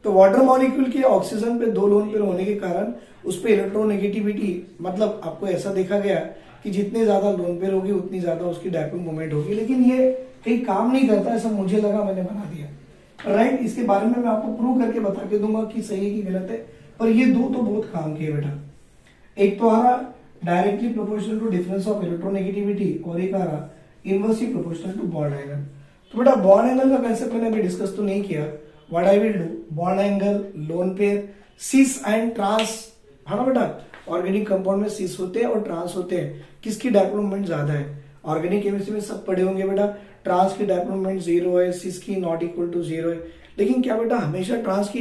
तो वाटर मॉलिक्यूल के ऑक्सीजन पे 2 लोन पेयर होने के कारण उस पे इलेक्ट्रोनेगेटिविटी, मतलब आपको ऐसा देखा गया कि जितने ज्यादा लोन पेयर होगी उतनी ज्यादा उसकी डायपोल मोमेंट होगी। लेकिन ये कहीं काम नहीं करता, ऐसा मुझे लगा, मैंने बना दिया, राइट। इसके बारे में मैं आपको प्रूव करके बता के दूंगा कि सही है कि गलत है, पर ये 2 तो बहुत काम के बेटा। एक तो आ रहा directly proportional to difference of electronegativity और एक आ रहा inversely proportional to bond angle. तो बेटा बॉन्ड एंगल का कंसेप्ट मैंने अभी डिस्कस तो नहीं किया। What I will do, bond angle, lone pair, cis and trans, है ना बेटा। ऑर्गेनिक कंपाउंड में सिस होते हैं और ट्रांस होते हैं। किसकी डायपोल मोमेंट ज्यादा है? ऑर्गेनिक केमिस्ट्री में सब पढ़े होंगे बेटा, ट्रांस की डायपोल मोमेंट 0 है, सिस की नॉट इक्वल टू 0 है। लेकिन क्या बेटा हमेशा ट्रांस की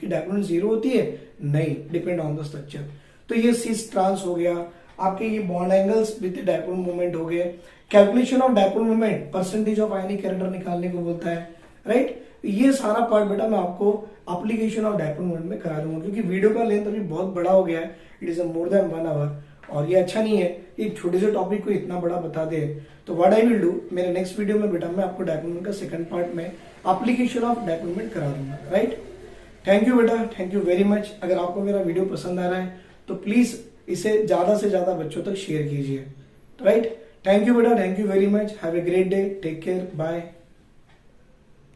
डायपोल मोमेंट 0 होती है? नहीं, डिपेंड ऑन द स्ट्रक्चर। तो ये सिस ट्रांस हो गया, आपके ये bond angles with dipole moment हो गए। Calculation of dipole moment percentage of ionic character निकालने को बोलता है, राइट। ये सारा पार्ट बेटा मैं आपको एप्लीकेशन ऑफ डायपोल मोमेंट में करा दूंगा, क्योंकि वीडियो का लेंथ अभी बहुत बड़ा हो गया है, it is more than 1 hour और ये अच्छा नहीं है एक छोटे से टॉपिक को इतना बड़ा बता दे। तो व्हाट आई विल डू, मेरे नेक्स्ट वीडियो में बेटा मैं आपको डायपोल मोमेंट का सेकंड पार्ट में एप्लीकेशन ऑफ डायपोल मोमेंट करा दूंगा, राइट। थैंक यू बेटा, थैंक यू वेरी मच। अगर आपको मेरा वीडियो पसंद आ रहा है तो प्लीज इसे ज्यादा से ज्यादा बच्चों तक शेयर कीजिए, राइट। थैंक यू बेटा, thank you very much. Have a great day, take care, bye.